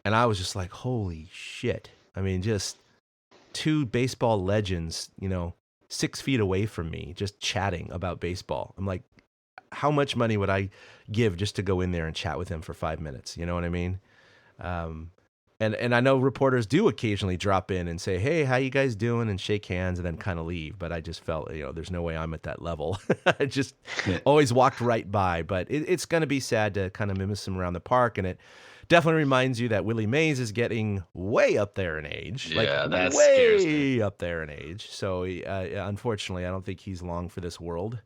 And I was just like, holy shit. I mean, just two baseball legends, 6 feet away from me, just chatting about baseball. I'm like, how much money would I give just to go in there and chat with him for 5 minutes? You know what I mean? And I know reporters do occasionally drop in and say, hey, how you guys doing? And shake hands and then kind of leave. But I just felt, there's no way I'm at that level. I just always walked right by. But it's going to be sad to kind of miss him around the park. And it definitely reminds you that Willie Mays is getting way up there in age. Yeah, that way scares me. up there in age. So unfortunately, I don't think he's long for this world.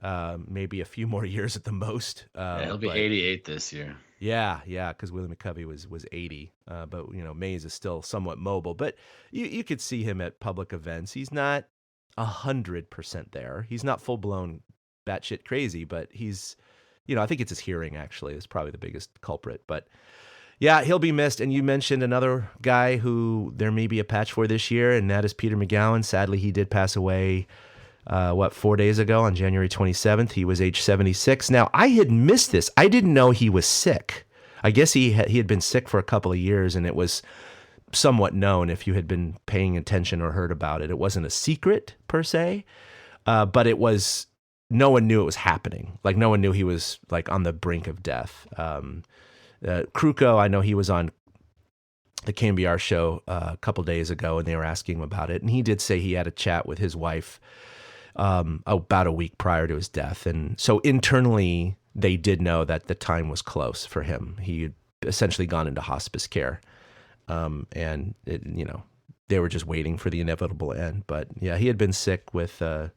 Maybe a few more years at the most. He'll be 88 this year. Yeah, because Willie McCovey was 80, but Mays is still somewhat mobile. But you could see him at public events. He's not 100% there. He's not full blown batshit crazy, but he's, I think it's his hearing actually is probably the biggest culprit. But yeah, he'll be missed. And you mentioned another guy who there may be a patch for this year, and that is Peter McGowan. Sadly, he did pass away. 4 days ago on January 27th. He was age 76. Now, I had missed this. I didn't know he was sick. I guess he had been sick for a couple of years, and it was somewhat known if you had been paying attention or heard about it. It wasn't a secret per se, but it was, no one knew it was happening. Like, no one knew he was like on the brink of death. Kruko, I know he was on the KMBR show a couple days ago, and they were asking him about it. And he did say he had a chat with his wife about a week prior to his death. And so internally, they did know that the time was close for him. He had essentially gone into hospice care. And, they were just waiting for the inevitable end. But yeah, he had been sick with, wasn't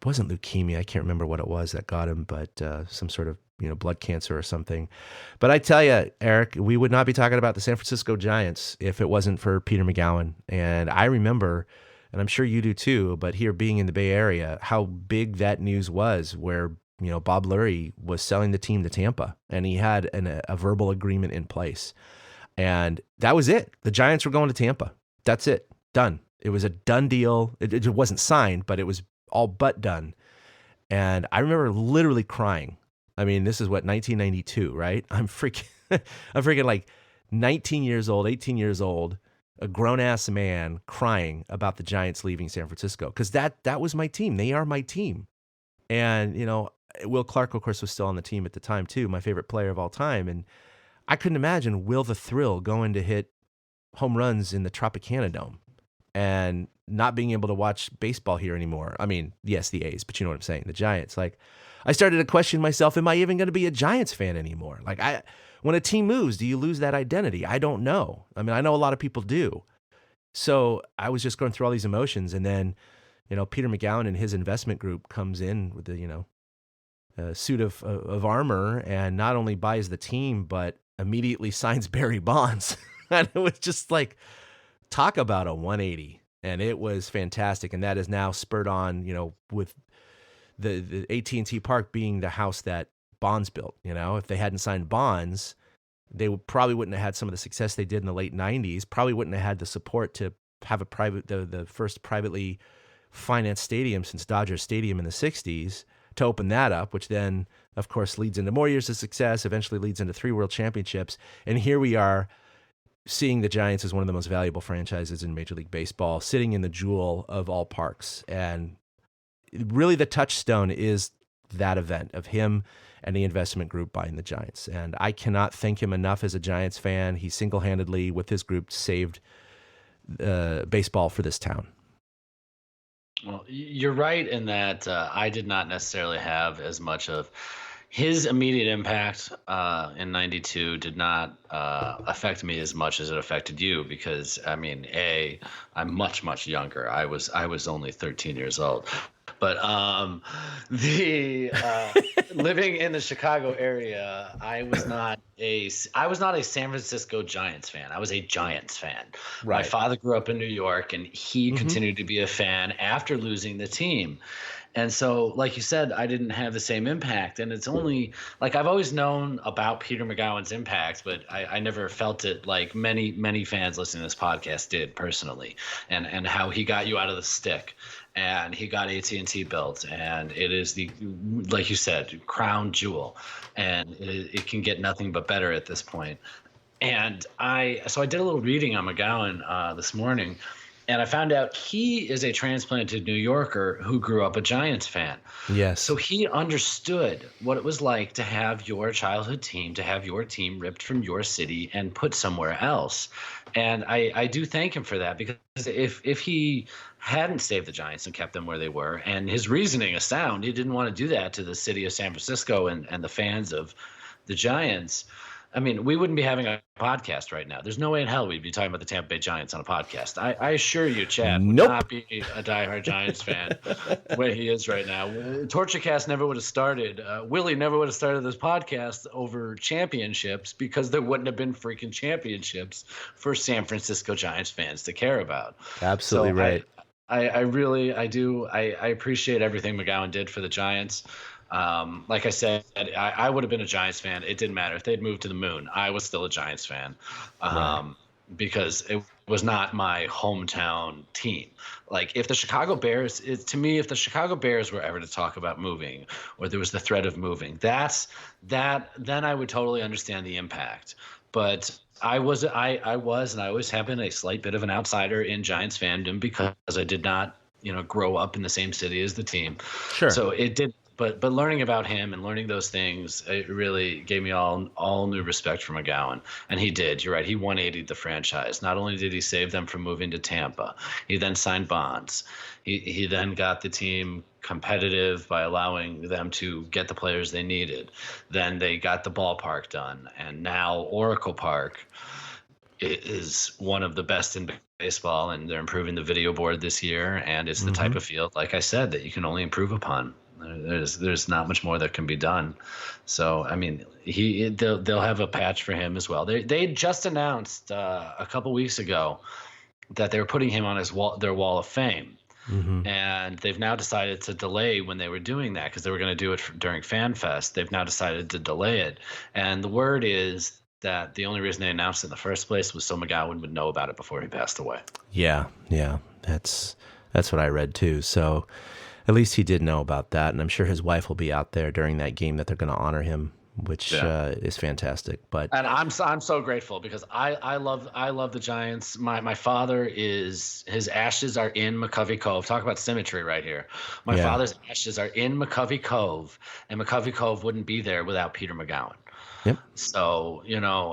leukemia. I can't remember what it was that got him, but some sort of, blood cancer or something. But I tell you, Eric, we would not be talking about the San Francisco Giants if it wasn't for Peter McGowan. And I remember, and I'm sure you do too, but here being in the Bay Area, how big that news was where, Bob Lurie was selling the team to Tampa, and he had a verbal agreement in place. And that was it. The Giants were going to Tampa. That's it. Done. It was a done deal. It wasn't signed, but it was all but done. And I remember literally crying. I mean, this is what, 1992, right? I'm freaking like 19 years old, 18 years old, a grown-ass man crying about the Giants leaving San Francisco, because that was my team. They are my team. And, Will Clark, of course, was still on the team at the time, too, my favorite player of all time. And I couldn't imagine Will the Thrill going to hit home runs in the Tropicana Dome and not being able to watch baseball here anymore. I mean, yes, the A's, but you know what I'm saying, the Giants. Like, I started to question myself, am I even going to be a Giants fan anymore? Like, when a team moves, do you lose that identity? I don't know. I mean, I know a lot of people do. So I was just going through all these emotions, and then, Peter McGowan and his investment group comes in with the, a suit of armor, and not only buys the team, but immediately signs Barry Bonds. And it was just like, talk about a 180. And it was fantastic. And that is now spurred on, with the AT&T Park being the house that Bonds built. If they hadn't signed Bonds, they probably wouldn't have had some of the success they did in the late 90s, probably wouldn't have had the support to have the first privately financed stadium since Dodger Stadium in the 60s, to open that up, which then, of course, leads into more years of success, eventually leads into 3 world championships. And here we are, seeing the Giants as one of the most valuable franchises in Major League Baseball, sitting in the jewel of all parks. And really the touchstone is that event of him and the investment group buying the Giants. And I cannot thank him enough as a Giants fan. He single-handedly, with his group, saved baseball for this town. Well, you're right in that I did not necessarily have as much of his immediate impact in '92 did not affect me as much as it affected you, because I mean, I'm much, much younger. I was only 13 years old. But living in the Chicago area, I was not a San Francisco Giants fan. I was a Giants fan. Right. My father grew up in New York, and he continued to be a fan after losing the team. And so, like you said, I didn't have the same impact. And it's only like, I've always known about Peter McGowan's impact, but I never felt it like many, many fans listening to this podcast did personally, and how he got you out of the stick. And he got AT&T built, and it is like you said, crown jewel, and it can get nothing but better at this point. And I did a little reading on McGowan this morning, and I found out he is a transplanted New Yorker who grew up a Giants fan. Yes. So he understood what it was like to have your childhood team, to have your team ripped from your city and put somewhere else. And I do thank him for that, because if he hadn't saved the Giants and kept them where they were, and his reasoning is sound, he didn't want to do that to the city of San Francisco and the fans of the Giants, I mean, we wouldn't be having a podcast right now. There's no way in hell we'd be talking about the Tampa Bay Giants on a podcast. I assure you, Chad would not be a diehard Giants fan the way he is right now. TortureCast never would have started. Willie never would have started this podcast over championships, because there wouldn't have been freaking championships for San Francisco Giants fans to care about. Absolutely right. I really appreciate everything McGowan did for the Giants. Like I said, I would have been a Giants fan. It didn't matter if they'd moved to the moon. I was still a Giants fan, because it was not my hometown team. Like, if the Chicago Bears, if the Chicago Bears were ever to talk about moving, or there was the threat of moving, then I would totally understand the impact. But I was, and I always have been a slight bit of an outsider in Giants fandom, because I did not, grow up in the same city as the team. Sure. So it did. But learning about him and learning those things, it really gave me all new respect for McGowan. And he did. You're right. He 180'd the franchise. Not only did he save them from moving to Tampa, he then signed Bonds. He then got the team competitive by allowing them to get the players they needed. Then they got the ballpark done. And now Oracle Park is one of the best in baseball, and they're improving the video board this year. And it's the type of field, like I said, that you can only improve upon. There's not much more that can be done. So, I mean, they'll have a patch for him as well. They just announced a couple weeks ago that they were putting him on their wall of fame. And they've now decided to delay when they were doing that, because they were going to do it during Fan Fest. They've now decided to delay it. And the word is that the only reason they announced it in the first place was so McGowan would know about it before he passed away. Yeah. That's what I read too. So at least he did know about that, and I'm sure his wife will be out there during that game that they're going to honor him, which is fantastic. But and I'm so grateful because I love the Giants. My father his ashes are in McCovey Cove. Talk about symmetry right here. My father's ashes are in McCovey Cove, and McCovey Cove wouldn't be there without Peter McGowan. Yep. So,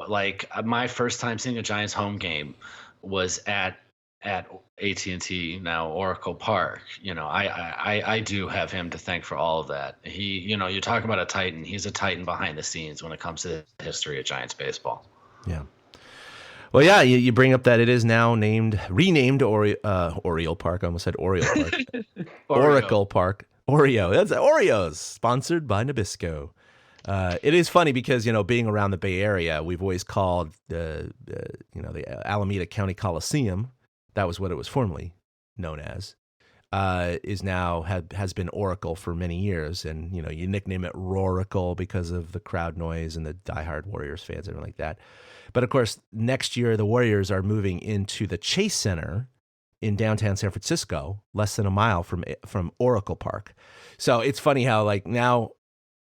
like my first time seeing a Giants home game was at AT&T, now Oracle Park. I do have him to thank for all of that. He, you talk about a Titan. He's a Titan behind the scenes when it comes to the history of Giants baseball. Yeah. Well, yeah, you bring up that it is now renamed Oriole Park. I almost said Oriole Park. Oracle Park. Oreo. That's Oreos, sponsored by Nabisco. It is funny because, being around the Bay Area, we've always called the Alameda County Coliseum, that was what it was formerly known as, has been Oracle for many years. And, you nickname it Roracle because of the crowd noise and the diehard Warriors fans and everything like that. But of course, next year, the Warriors are moving into the Chase Center in downtown San Francisco, less than a mile from Oracle Park. So it's funny how now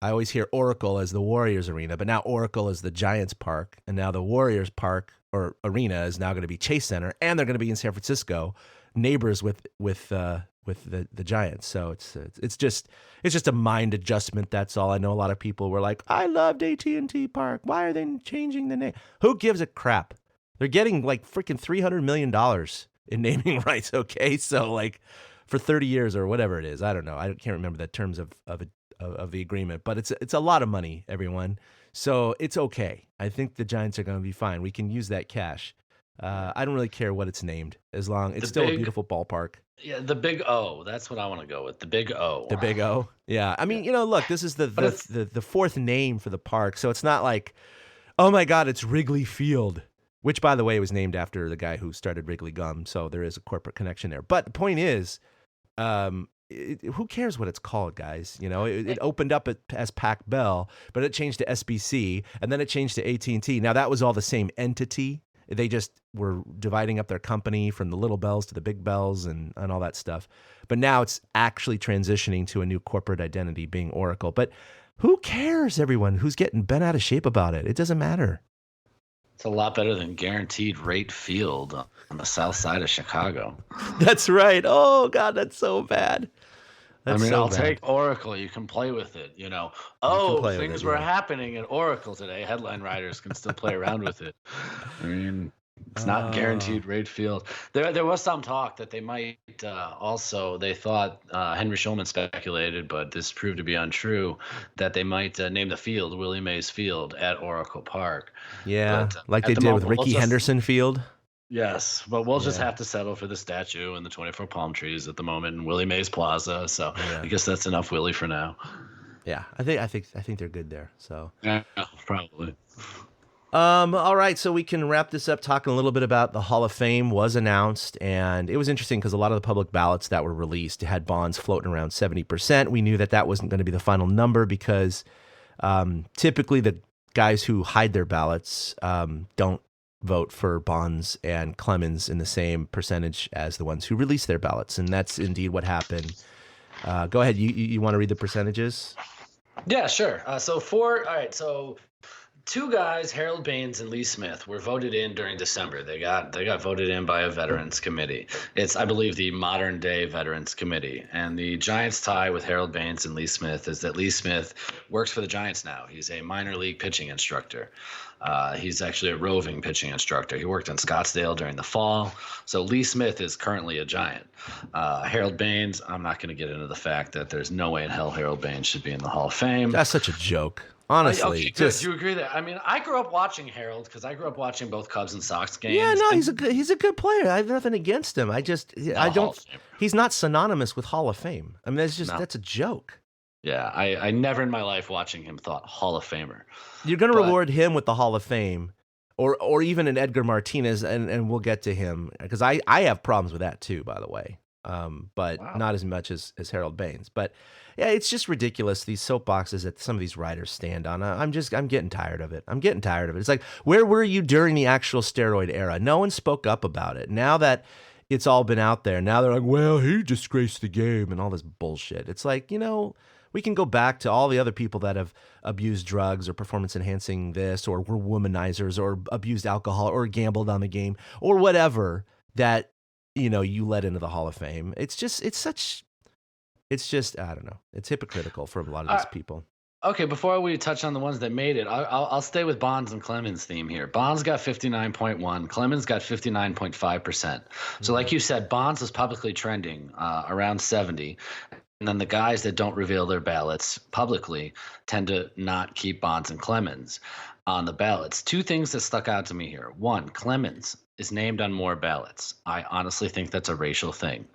I always hear Oracle as the Warriors arena, but now Oracle is the Giants Park, and now the Warriors Park or arena is now going to be Chase Center, and they're going to be in San Francisco, neighbors with the Giants. So it's just a mind adjustment. That's all. I know a lot of people were like, I loved AT&T Park. Why are they changing the name? Who gives a crap? They're getting freaking $300 million in naming rights. Okay, so for 30 years or whatever it is, I don't know. I can't remember the terms of the agreement, but it's a lot of money, everyone. So it's okay. I think the Giants are going to be fine. We can use that cash. I don't really care what it's named, as long it's still a beautiful ballpark. Yeah, the Big O. That's what I want to go with. The Big O. The Big O. Yeah. I mean, look, this is the fourth name for the park, so it's not like, oh my God, it's Wrigley Field, which, by the way, was named after the guy who started Wrigley Gum. So there is a corporate connection there. But the point is, who cares what it's called, guys? It opened up as Pac Bell, but it changed to SBC, and then it changed to AT&T. Now, that was all the same entity. They just were dividing up their company from the little bells to the big bells and all that stuff. But now it's actually transitioning to a new corporate identity, being Oracle. But who cares, everyone? Who's getting bent out of shape about it? It doesn't matter. It's a lot better than Guaranteed Rate Field on the south side of Chicago. That's right. Oh, God, that's so bad. I'll take Oracle. You can play with it, things were happening at Oracle today. Headline writers can still play around with it. I mean, it's not Guaranteed Rate Field. There was some talk that they might also, they thought, Henry Schulman speculated, but this proved to be untrue, that they might name the field Willie Mays Field at Oracle Park. Yeah, like they did with Rickey Henderson Field. Yes, but we'll just have to settle for the statue and the 24 palm trees at the moment in Willie Mays Plaza. So I guess that's enough Willie for now. Yeah, I think they're good there. So yeah, probably. All right, so we can wrap this up talking a little bit about the Hall of Fame was announced, and it was interesting because a lot of the public ballots that were released had Bonds floating around 70%. We knew that wasn't going to be the final number because typically the guys who hide their ballots don't vote for Bonds and Clemens in the same percentage as the ones who release their ballots, and that's indeed what happened. Go ahead. You want to read the percentages? Yeah, sure. So two guys, Harold Baines and Lee Smith, were voted in during December. They got voted in by a veterans committee. It's, I believe, the modern day veterans committee. And the Giants tie with Harold Baines and Lee Smith is that Lee Smith works for the Giants now. He's a minor league pitching instructor. He's actually a roving pitching instructor. He worked in Scottsdale during the fall. So Lee Smith is currently a Giant. Harold Baines, I'm not going to get into the fact that there's no way in hell Harold Baines should be in the Hall of Fame. That's such a joke. Honestly, okay, good. Do you agree that? I mean, I grew up watching Harold because I grew up watching both Cubs and Sox games. Yeah, no, he's a good player. I have nothing against him. He's not synonymous with Hall of Fame. I mean, that's a joke. Yeah, I never in my life watching him thought Hall of Famer. You're going to reward him with the Hall of Fame, or even an Edgar Martinez, and we'll get to him because I have problems with that too, by the way. But not as much as Harold Baines. But yeah, it's just ridiculous, these soapboxes that some of these writers stand on. I'm getting tired of it. It's like, where were you during the actual steroid era? No one spoke up about it. Now that it's all been out there. Now they're like, well, he disgraced the game and all this bullshit. It's like, we can go back to all the other people that have abused drugs or performance enhancing this, or were womanizers, or abused alcohol, or gambled on the game, or whatever that, you let into the Hall of Fame. It's just, I don't know. It's hypocritical for a lot of these people. Okay, before we touch on the ones that made it, I'll stay with Bonds and Clemens' theme here. Bonds got 59.1, Clemens got 59.5%. So like you said, Bonds is publicly trending around 70. And then the guys that don't reveal their ballots publicly tend to not keep Bonds and Clemens on the ballots. Two things that stuck out to me here. One, Clemens is named on more ballots. I honestly think that's a racial thing.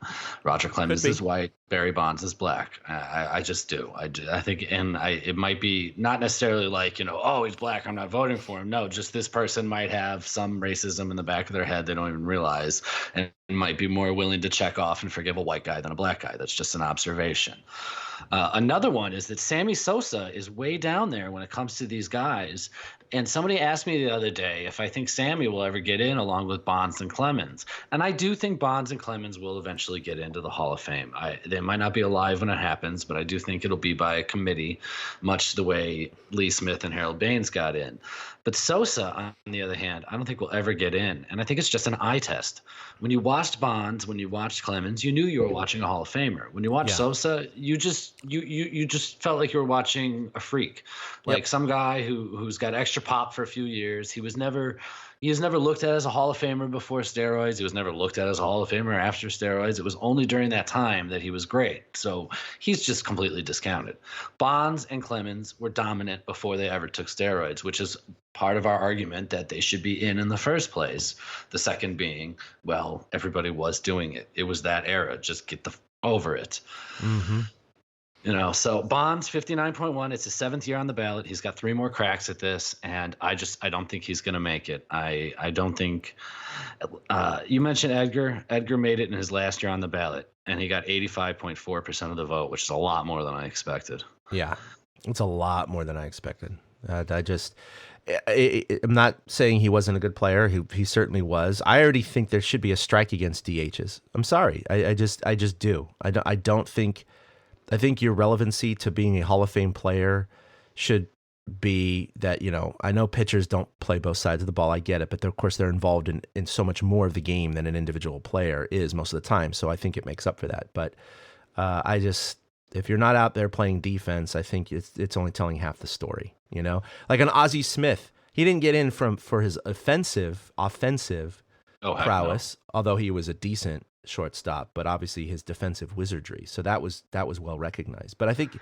Roger Clemens is white, Barry Bonds is black. I just do. I think, and it might be not necessarily like, oh, he's black, I'm not voting for him. No, just this person might have some racism in the back of their head they don't even realize, and might be more willing to check off and forgive a white guy than a black guy. That's just an observation. Another one is that Sammy Sosa is way down there when it comes to these guys. And somebody asked me the other day if I think Sammy will ever get in along with Bonds and Clemens. And I do think Bonds and Clemens will eventually get into the Hall of Fame. They might not be alive when it happens, but I do think it'll be by a committee, much the way Lee Smith and Harold Baines got in. But Sosa, on the other hand, I don't think will ever get in. And I think it's just an eye test. When you watched Bonds, when you watched Clemens, you knew you were watching a Hall of Famer. When you watched Sosa, you just felt like you were watching a freak, like some guy who's got extra pop for a few years. He was never looked at as a Hall of Famer before steroids. He was never looked at as a Hall of Famer after steroids. It was only during that time that he was great. So he's just completely discounted. Bonds and Clemens were dominant before they ever took steroids, which is part of our argument that they should be in the first place. The second being, well, everybody was doing it. It was that era. Just get over it. Mm-hmm. So Bonds 59.1. It's his 7th year on the ballot. He's got 3 more cracks at this, and I don't think he's going to make it. I don't think. You mentioned Edgar. Edgar made it in his last year on the ballot, and he got 85.4% of the vote, which is a lot more than I expected. Yeah, it's a lot more than I expected. I'm not saying he wasn't a good player. He certainly was. I already think there should be a strike against DHs. I'm sorry. I just do. I don't think. I think your relevancy to being a Hall of Fame player should be that, I know pitchers don't play both sides of the ball. I get it. But of course, they're involved in so much more of the game than an individual player is most of the time. So I think it makes up for that. But if you're not out there playing defense, I think it's only telling half the story. Like an Ozzie Smith, he didn't get in for his offensive prowess, although he was a decent shortstop, but obviously his defensive wizardry. So that was well recognized. But I think,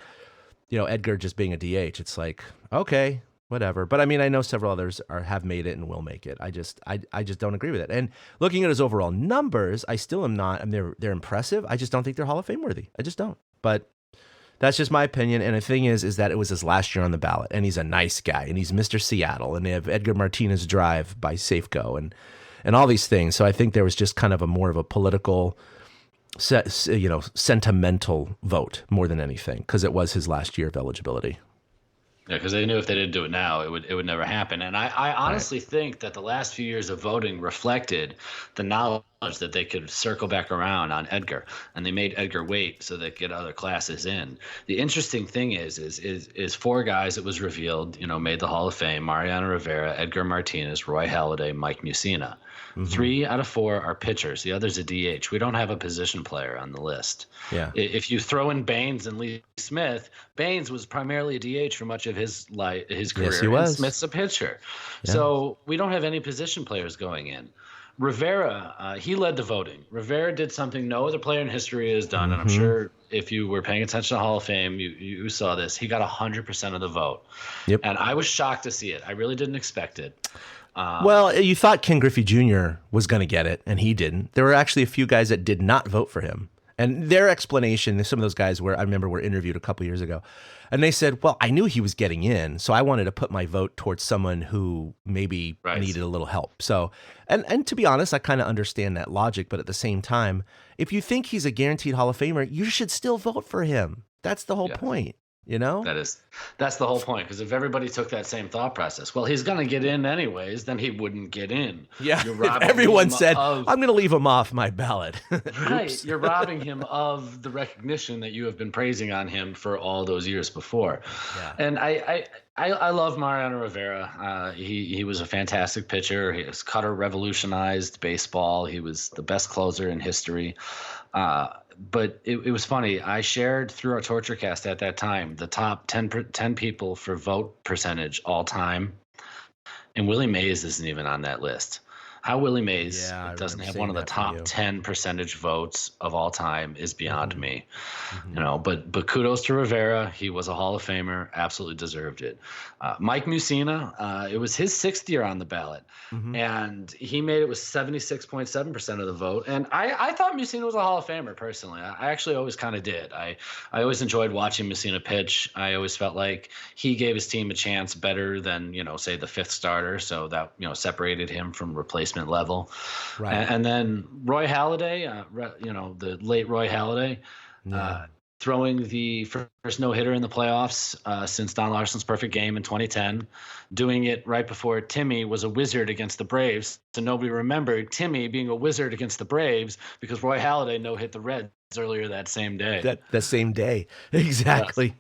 Edgar just being a DH, it's like, okay, whatever. But I mean, I know several others have made it and will make it. I just don't agree with it. And looking at his overall numbers, I still am not. I mean, they're impressive. I just don't think they're Hall of Fame worthy. I just don't. But that's just my opinion. And the thing is that it was his last year on the ballot, and he's a nice guy, and he's Mr. Seattle, and they have Edgar Martinez Drive by Safeco, and all these things. So I think there was just kind of more of a political, sentimental vote more than anything, because it was his last year of eligibility. Yeah, because they knew if they didn't do it now, it would never happen. And I honestly think that the last few years of voting reflected the knowledge that they could circle back around on Edgar, and they made Edgar wait so they could get other classes in. The interesting thing is 4 guys that was revealed, made the Hall of Fame: Mariano Rivera, Edgar Martinez, Roy Halladay, Mike Mussina. Mm-hmm. 3 out of 4 are pitchers. The other's a DH. We don't have a position player on the list. Yeah. If you throw in Baines and Lee Smith, Baines was primarily a DH for much of his career. Yes, he was. And Smith's a pitcher. Yeah. So we don't have any position players going in. Rivera, he led the voting. Rivera did something no other player in history has done, and I'm sure if you were paying attention to Hall of Fame, you saw this. He got 100% of the vote. Yep. And I was shocked to see it. I really didn't expect it. Well, you thought Ken Griffey Jr. was going to get it, and he didn't. There were actually a few guys that did not vote for him. And their explanation, some of those guys I remember were interviewed a couple years ago, and they said, well, I knew he was getting in, so I wanted to put my vote towards someone who maybe needed a little help. So, and to be honest, I kind of understand that logic, but at the same time, if you think he's a guaranteed Hall of Famer, you should still vote for him. That's the whole point. You know? That's the whole point. Because if everybody took that same thought process, well, he's going to get in anyways, then he wouldn't get in. Yeah. If everyone said, I'm going to leave him off my ballot. Right. You're robbing him of the recognition that you have been praising on him for all those years before. Yeah. And I love Mariano Rivera. He was a fantastic pitcher. His cutter revolutionized baseball. He was the best closer in history. But it was funny. I shared through our torture cast at that time the top 10 people for vote percentage all time. And Willie Mays isn't even on that list. How Willie Mays doesn't have one of the top 10 percentage votes of all time is beyond me. You know, but kudos to Rivera. He was a Hall of Famer, absolutely deserved it. Mike Mussina, it was his 6th year on the ballot, and he made it with 76.7% of the vote. And I thought Mussina was a Hall of Famer personally. I actually always kind of did. I always enjoyed watching Mussina pitch. I always felt like he gave his team a chance better than, you know, say the 5th starter. So that, you know, separated him from replacement level. Right. And then Roy Halladay, you know, the late Roy Halladay, throwing the first no-hitter in the playoffs since Don Larson's perfect game in 2010, doing it right before Timmy was a wizard against the Braves. So nobody remembered Timmy being a wizard against the Braves because Roy Halladay no-hit the Reds earlier that same day. That same day. Exactly. Yes.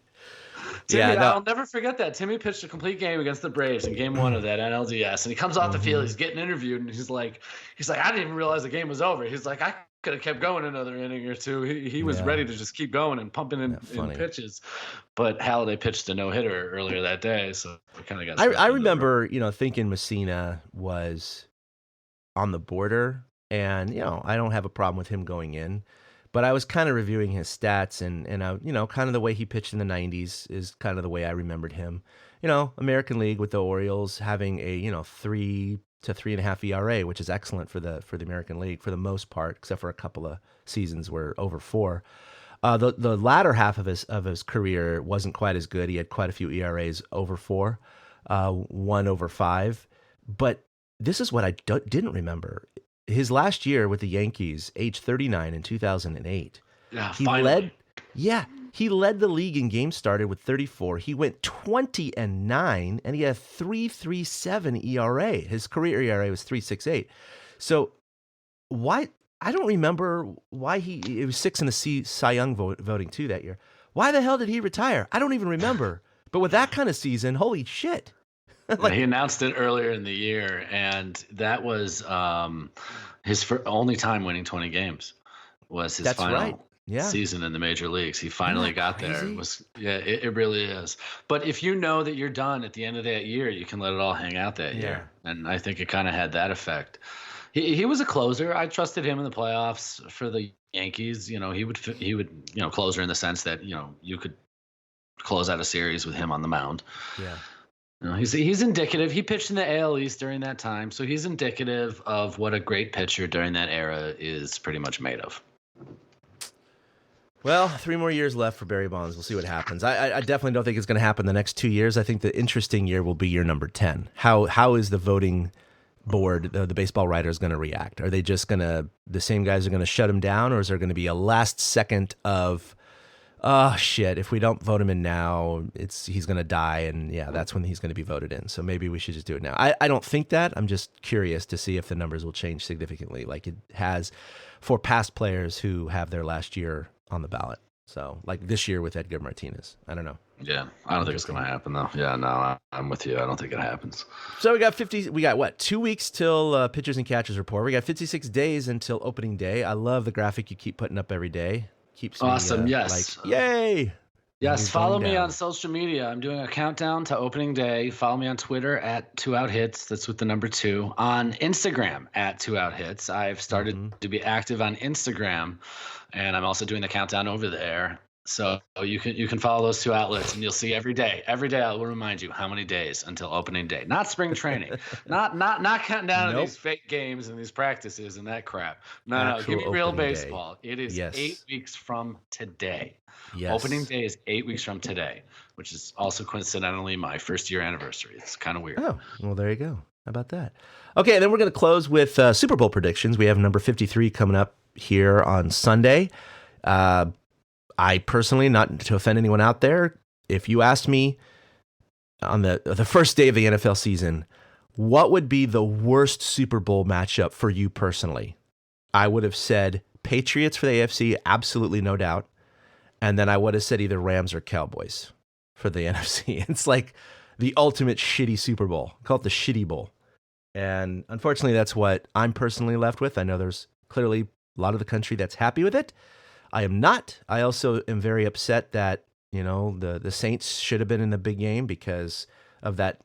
Timmy, I'll never forget that. Timmy pitched a complete game against the Braves in Game 1 of that NLDS, and he comes off the field. He's getting interviewed, and he's like, I didn't even realize the game was over. He's like, I could have kept going another inning or two. He was ready to just keep going and pumping in pitches, but Halladay pitched a no hitter earlier that day, so we kind of got. I remember, you know, thinking Mussina was on the border, and you know, I don't have a problem with him going in. But I was kind of reviewing his stats, and you know, kind of the way he pitched in the 90s is kind of the way I remembered him. You know, American League with the Orioles having a, you know, 3 to 3.5 ERA, which is excellent for the American League for the most part, except for a couple of seasons where over 4. The latter half of his career wasn't quite as good. He had quite a few ERAs over 4, 1 over 5. But this is what I didn't remember. His last year with the Yankees, age 39 in 2008, he led the league in games started with 34. He went 20-9, and he had 3.37 ERA. His career ERA was 3.68. So why? I don't remember why it was 6 in the Cy Young voting too that year. Why the hell did he retire? I don't even remember. But with that kind of season, holy shit. He announced it earlier in the year, and that was his only time winning 20 games. Was his final season in the major leagues. He finally got there. It really is. But if you know that you're done at the end of that year, you can let it all hang out that year, and I think it kind of had that effect. He was a closer. I trusted him in the playoffs for the Yankees. You know, he would you know, closer in the sense that, you know, you could close out a series with him on the mound. Yeah. You know, he's indicative. He pitched in the AL East during that time, so he's indicative of what a great pitcher during that era is pretty much made of. Well, 3 more years left for Barry Bonds. We'll see what happens. I definitely don't think it's going to happen the next 2 years. I think the interesting year will be year number 10. How is the voting board, the baseball writers, going to react? Are they just going to, the same guys are going to shut him down, or is there going to be a last second of, oh shit, if we don't vote him in now, he's going to die, and that's when he's going to be voted in. So maybe we should just do it now. I don't think that. I'm just curious to see if the numbers will change significantly like it has for past players who have their last year on the ballot. So like this year with Edgar Martinez. I don't know. Yeah, I don't think it's going to happen though. Yeah, no, I'm with you. I don't think it happens. So we got what, 2 weeks till pitchers and catchers report. We got 56 days until opening day. I love the graphic you keep putting up every day. Keeps awesome. Me, yes. Like, yay. Yes. Follow me on social media. I'm doing a countdown to opening day. Follow me on Twitter at 2outhits. That's with the number 2. On Instagram at 2outhits. I've started to be active on Instagram, and I'm also doing the countdown over there. So you can follow those 2 outlets, and you'll see every day. Every day I will remind you how many days until opening day. Not spring training. not counting down to these fake games and these practices and that crap. No, give me real baseball. Day. It is 8 weeks from today. Yes. Opening day is 8 weeks from today, which is also coincidentally my first year anniversary. It's kind of weird. Oh, well, there you go. How about that? Okay, then we're going to close with Super Bowl predictions. We have number 53 coming up here on Sunday. I personally, not to offend anyone out there, if you asked me on the first day of the NFL season, what would be the worst Super Bowl matchup for you personally? I would have said Patriots for the AFC, absolutely no doubt. And then I would have said either Rams or Cowboys for the NFC. It's like the ultimate shitty Super Bowl. Call it the Shitty Bowl. And unfortunately, that's what I'm personally left with. I know there's clearly a lot of the country that's happy with it. I am not. I also am very upset that, the Saints should have been in the big game because of that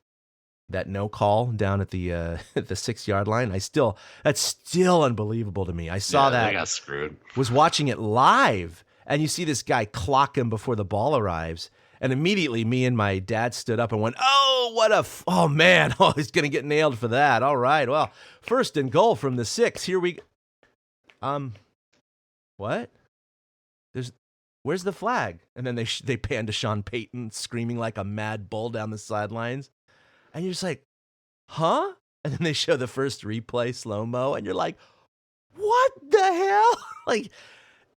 no call down at the at the 6-yard line. That's still unbelievable to me. I saw that. They got screwed. Was watching it live, and you see this guy clock him before the ball arrives, and immediately me and my dad stood up and went, oh man, he's gonna get nailed for that. All right, well, 1st and goal from the 6. Here we what? Where's the flag? And then they pan to Sean Payton screaming like a mad bull down the sidelines. And you're just like, huh? And then they show the first replay slow-mo, and you're like, what the hell? Like,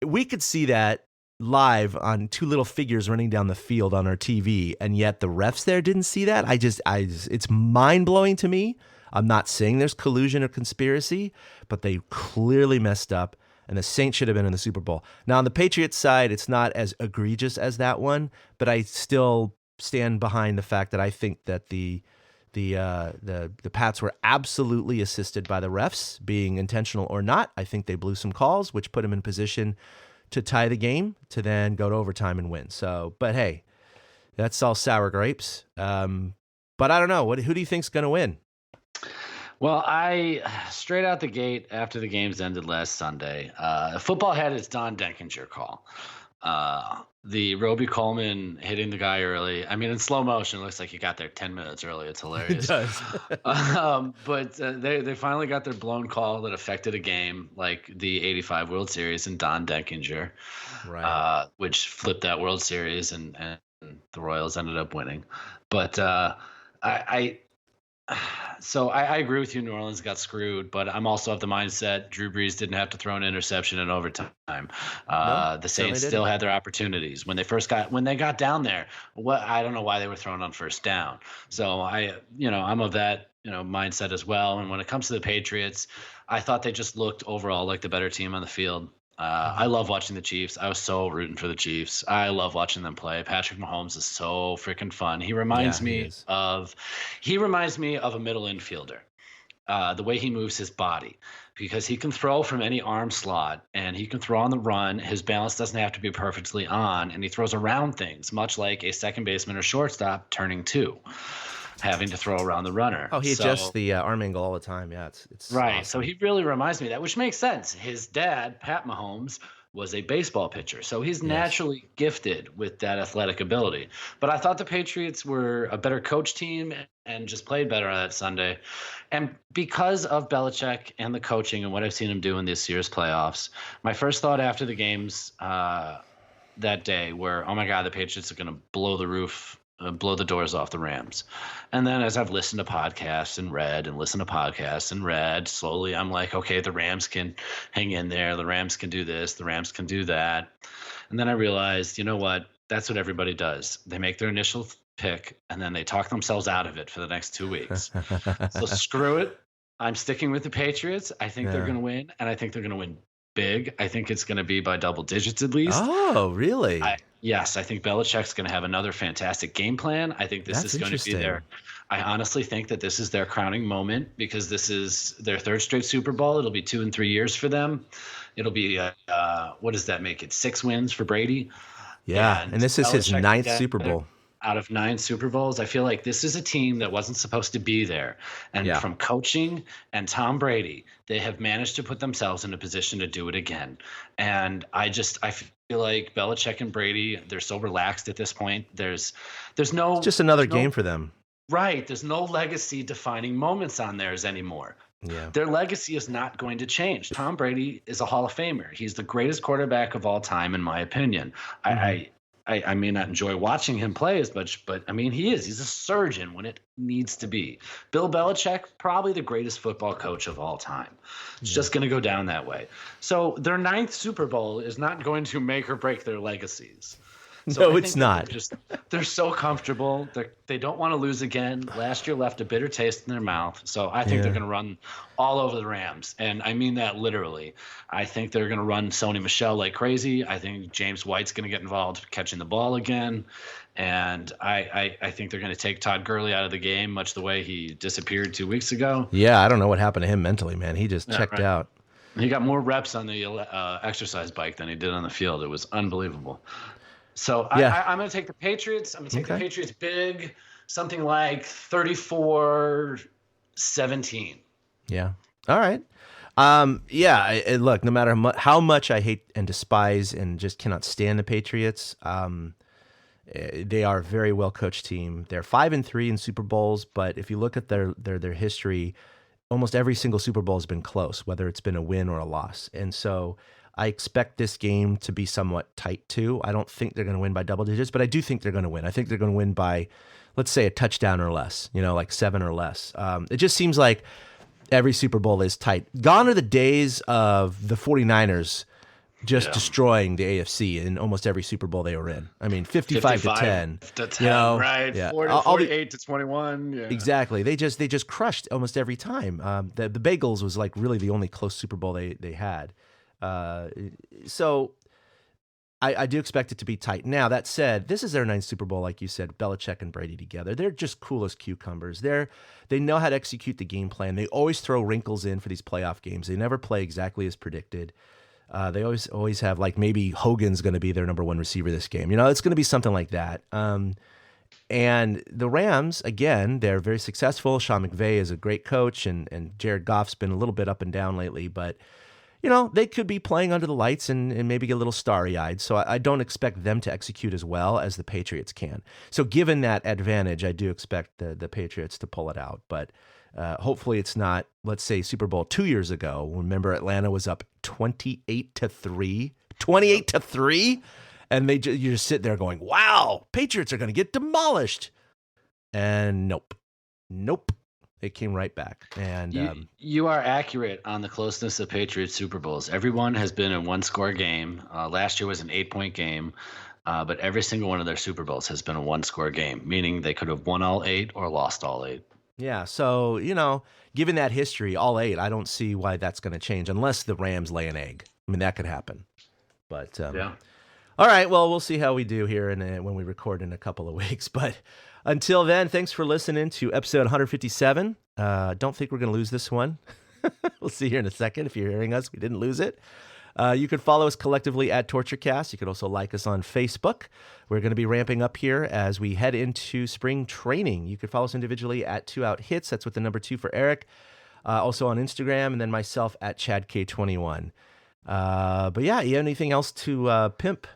we could see that live on 2 little figures running down the field on our TV, and yet the refs there didn't see that. It's mind-blowing to me. I'm not saying there's collusion or conspiracy, but they clearly messed up, and the Saints should have been in the Super Bowl. Now, on the Patriots side, it's not as egregious as that one, but I still stand behind the fact that I think that the Pats were absolutely assisted by the refs, being intentional or not. I think they blew some calls, which put them in position to tie the game, to then go to overtime and win. So, but hey, that's all sour grapes. But I don't know. Who do you think's going to win? Well, straight out the gate after the games ended last Sunday, football had its Don Denkinger call. The Roby Coleman hitting the guy early. I mean, in slow motion, it looks like he got there 10 minutes early. It's hilarious. It does. But they finally got their blown call that affected a game like the 85 World Series and Don Denkinger, right. Which flipped that World Series and the Royals ended up winning. But So I agree with you. New Orleans got screwed, but I'm also of the mindset Drew Brees didn't have to throw an interception in overtime. The Saints still had their opportunities when they got down there. I don't know why they were thrown on 1st down. So I'm of that mindset as well. And when it comes to the Patriots, I thought they just looked overall like the better team on the field. I love watching the Chiefs. I was so rooting for the Chiefs. I love watching them play. Patrick Mahomes is so freaking fun. He reminds me of a middle infielder. The way he moves his body, because he can throw from any arm slot and he can throw on the run. His balance doesn't have to be perfectly on, and he throws around things, much like a second baseman or shortstop turning 2. Having to throw around the runner. Oh, he adjusts the arm angle all the time. Yeah, it's right. Awesome. So he really reminds me of that, which makes sense. His dad, Pat Mahomes, was a baseball pitcher, so he's naturally gifted with that athletic ability. But I thought the Patriots were a better coach team and just played better on that Sunday. And because of Belichick and the coaching and what I've seen him do in this year's playoffs, my first thought after the games that day were, oh my God, the Patriots are going to blow the doors off the Rams. And then as I've listened to podcasts and read, slowly I'm like, okay, the Rams can hang in there. The Rams can do this. The Rams can do that. And then I realized, you know what? That's what everybody does. They make their initial pick and then they talk themselves out of it for the next 2 weeks. So screw it. I'm sticking with the Patriots. I think they're going to win, and I think they're going to win big. I think it's going to be by double digits at least. Oh, really? Yes, I think Belichick's going to have another fantastic game plan. I think this is going to be I honestly think that this is their crowning moment because this is their 3rd straight Super Bowl. It'll be 2 and 3 years for them. It'll be, what does that make it? 6 wins for Brady. Yeah, and this is his 9th Super Bowl. Out of 9 Super Bowls, I feel like this is a team that wasn't supposed to be there. And from coaching and Tom Brady, they have managed to put themselves in a position to do it again. And I feel like Belichick and Brady, they're so relaxed at this point. There's no... It's just another game for them. Right. There's no legacy defining moments on theirs anymore. Yeah. Their legacy is not going to change. Tom Brady is a Hall of Famer. He's the greatest quarterback of all time, in my opinion. Mm-hmm. I may not enjoy watching him play as much, but I mean, he's a surgeon when it needs to be. Bill Belichick, probably the greatest football coach of all time. It's just going to go down that way. So their 9th Super Bowl is not going to make or break their legacies. So No, I it's think that not. they're so comfortable. They don't want to lose again. Last year left a bitter taste in their mouth. So I think they're Yeah. going to run all over the Rams. And I mean that literally. I think they're going to run Sony Michel like crazy. I think James White's going to get involved catching the ball again. And I think they're going to take Todd Gurley out of the game, much the way he disappeared 2 weeks ago. Yeah, I don't know what happened to him mentally, man. He just checked right. out. He got more reps on the exercise bike than he did on the field. It was unbelievable. So Yeah. I'm going to take the Patriots. I'm going to take the Okay. Patriots big, something like 34-17. Yeah. All right. Yeah. Look, no matter how much I hate and despise and just cannot stand the Patriots, they are a very well coached team. They're 5-3 in Super Bowls, but if you look at their history, almost every single Super Bowl has been close, whether it's been a win or a loss. And so I expect this game to be somewhat tight too. I don't think they're going to win by double digits, but I do think they're going to win. I think they're going to win by, let's say, a touchdown or less, like 7 or less. It just seems like every Super Bowl is tight. Gone are the days of the 49ers just destroying the AFC in almost every Super Bowl they were in. I mean, 55 to 10. Right. Yeah. 48 to 21. Yeah. Exactly. They just crushed almost every time. The Bagels was like really the only close Super Bowl they had. So I do expect it to be tight. Now, that said, this is their 9th Super Bowl, like you said, Belichick and Brady together. They're just cool as cucumbers. They know how to execute the game plan. They always throw wrinkles in for these playoff games. They never play exactly as predicted. They always have, like, maybe Hogan's going to be their number one receiver this game. It's going to be something like that. And the Rams, again, they're very successful. Sean McVay is a great coach, and Jared Goff's been a little bit up and down lately. But, they could be playing under the lights and maybe get a little starry-eyed. So I don't expect them to execute as well as the Patriots can. So given that advantage, I do expect the Patriots to pull it out. But hopefully it's not, let's say, Super Bowl 2 years ago. Remember, Atlanta was up 28-3. 28-3? And you just sit there going, wow, Patriots are going to get demolished. And nope. It came right back. And you are accurate on the closeness of Patriots Super Bowls. Everyone has been a one-score game. Last year was an 8-point game. But every single one of their Super Bowls has been a one-score game, meaning they could have won all 8 or lost all 8. Yeah, so, given that history, all 8, I don't see why that's going to change unless the Rams lay an egg. I mean, that could happen. But yeah. All right, well, we'll see how we do here when we record in a couple of weeks. But until then, thanks for listening to episode 157. Don't think we're going to lose this one. We'll see here in a second. If you're hearing us, we didn't lose it. You could follow us collectively at TortureCast. You could also like us on Facebook. We're going to be ramping up here as we head into spring training. You could follow us individually at 2OutHits. That's with the number 2 for Eric. Also on Instagram, and then myself at ChadK21. But yeah, you have anything else to pimp,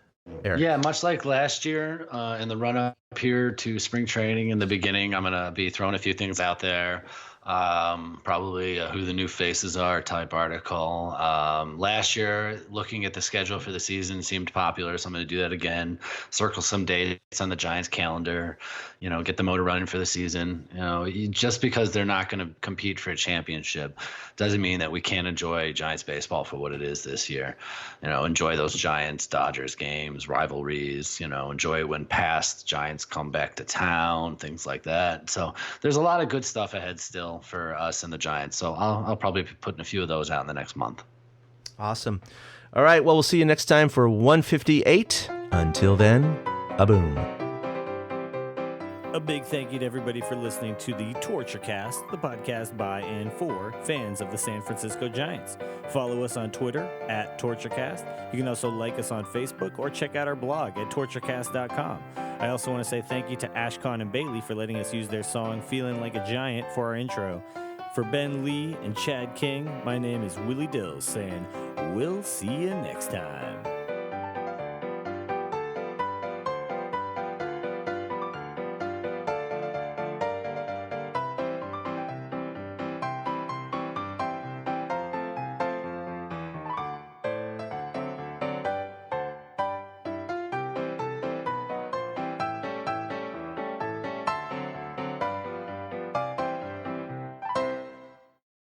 Eric? Yeah, much like last year in the run-up here to spring training in the beginning, I'm going to be throwing a few things out there. Probably who the new faces are type article. Last year, looking at the schedule for the season seemed popular, so I'm going to do that again. Circle some dates on the Giants calendar, get the motor running for the season. Just because they're not going to compete for a championship doesn't mean that we can't enjoy Giants baseball for what it is this year. Enjoy those Giants-Dodgers games, rivalries, enjoy when past Giants come back to town, things like that. So there's a lot of good stuff ahead still for us and the Giants. So I'll probably be putting a few of those out in the next month. Awesome. All right. Well, we'll see you next time for 158. Until then, a boom. A big thank you to everybody for listening to the TortureCast, the podcast by and for fans of the San Francisco Giants. Follow us on Twitter at TortureCast. You can also like us on Facebook or check out our blog at torturecast.com. I also want to say thank you to Ashcon and Bailey for letting us use their song Feeling Like a Giant for our intro. For Ben Lee and Chad King, my name is Willie Dills saying, we'll see you next time.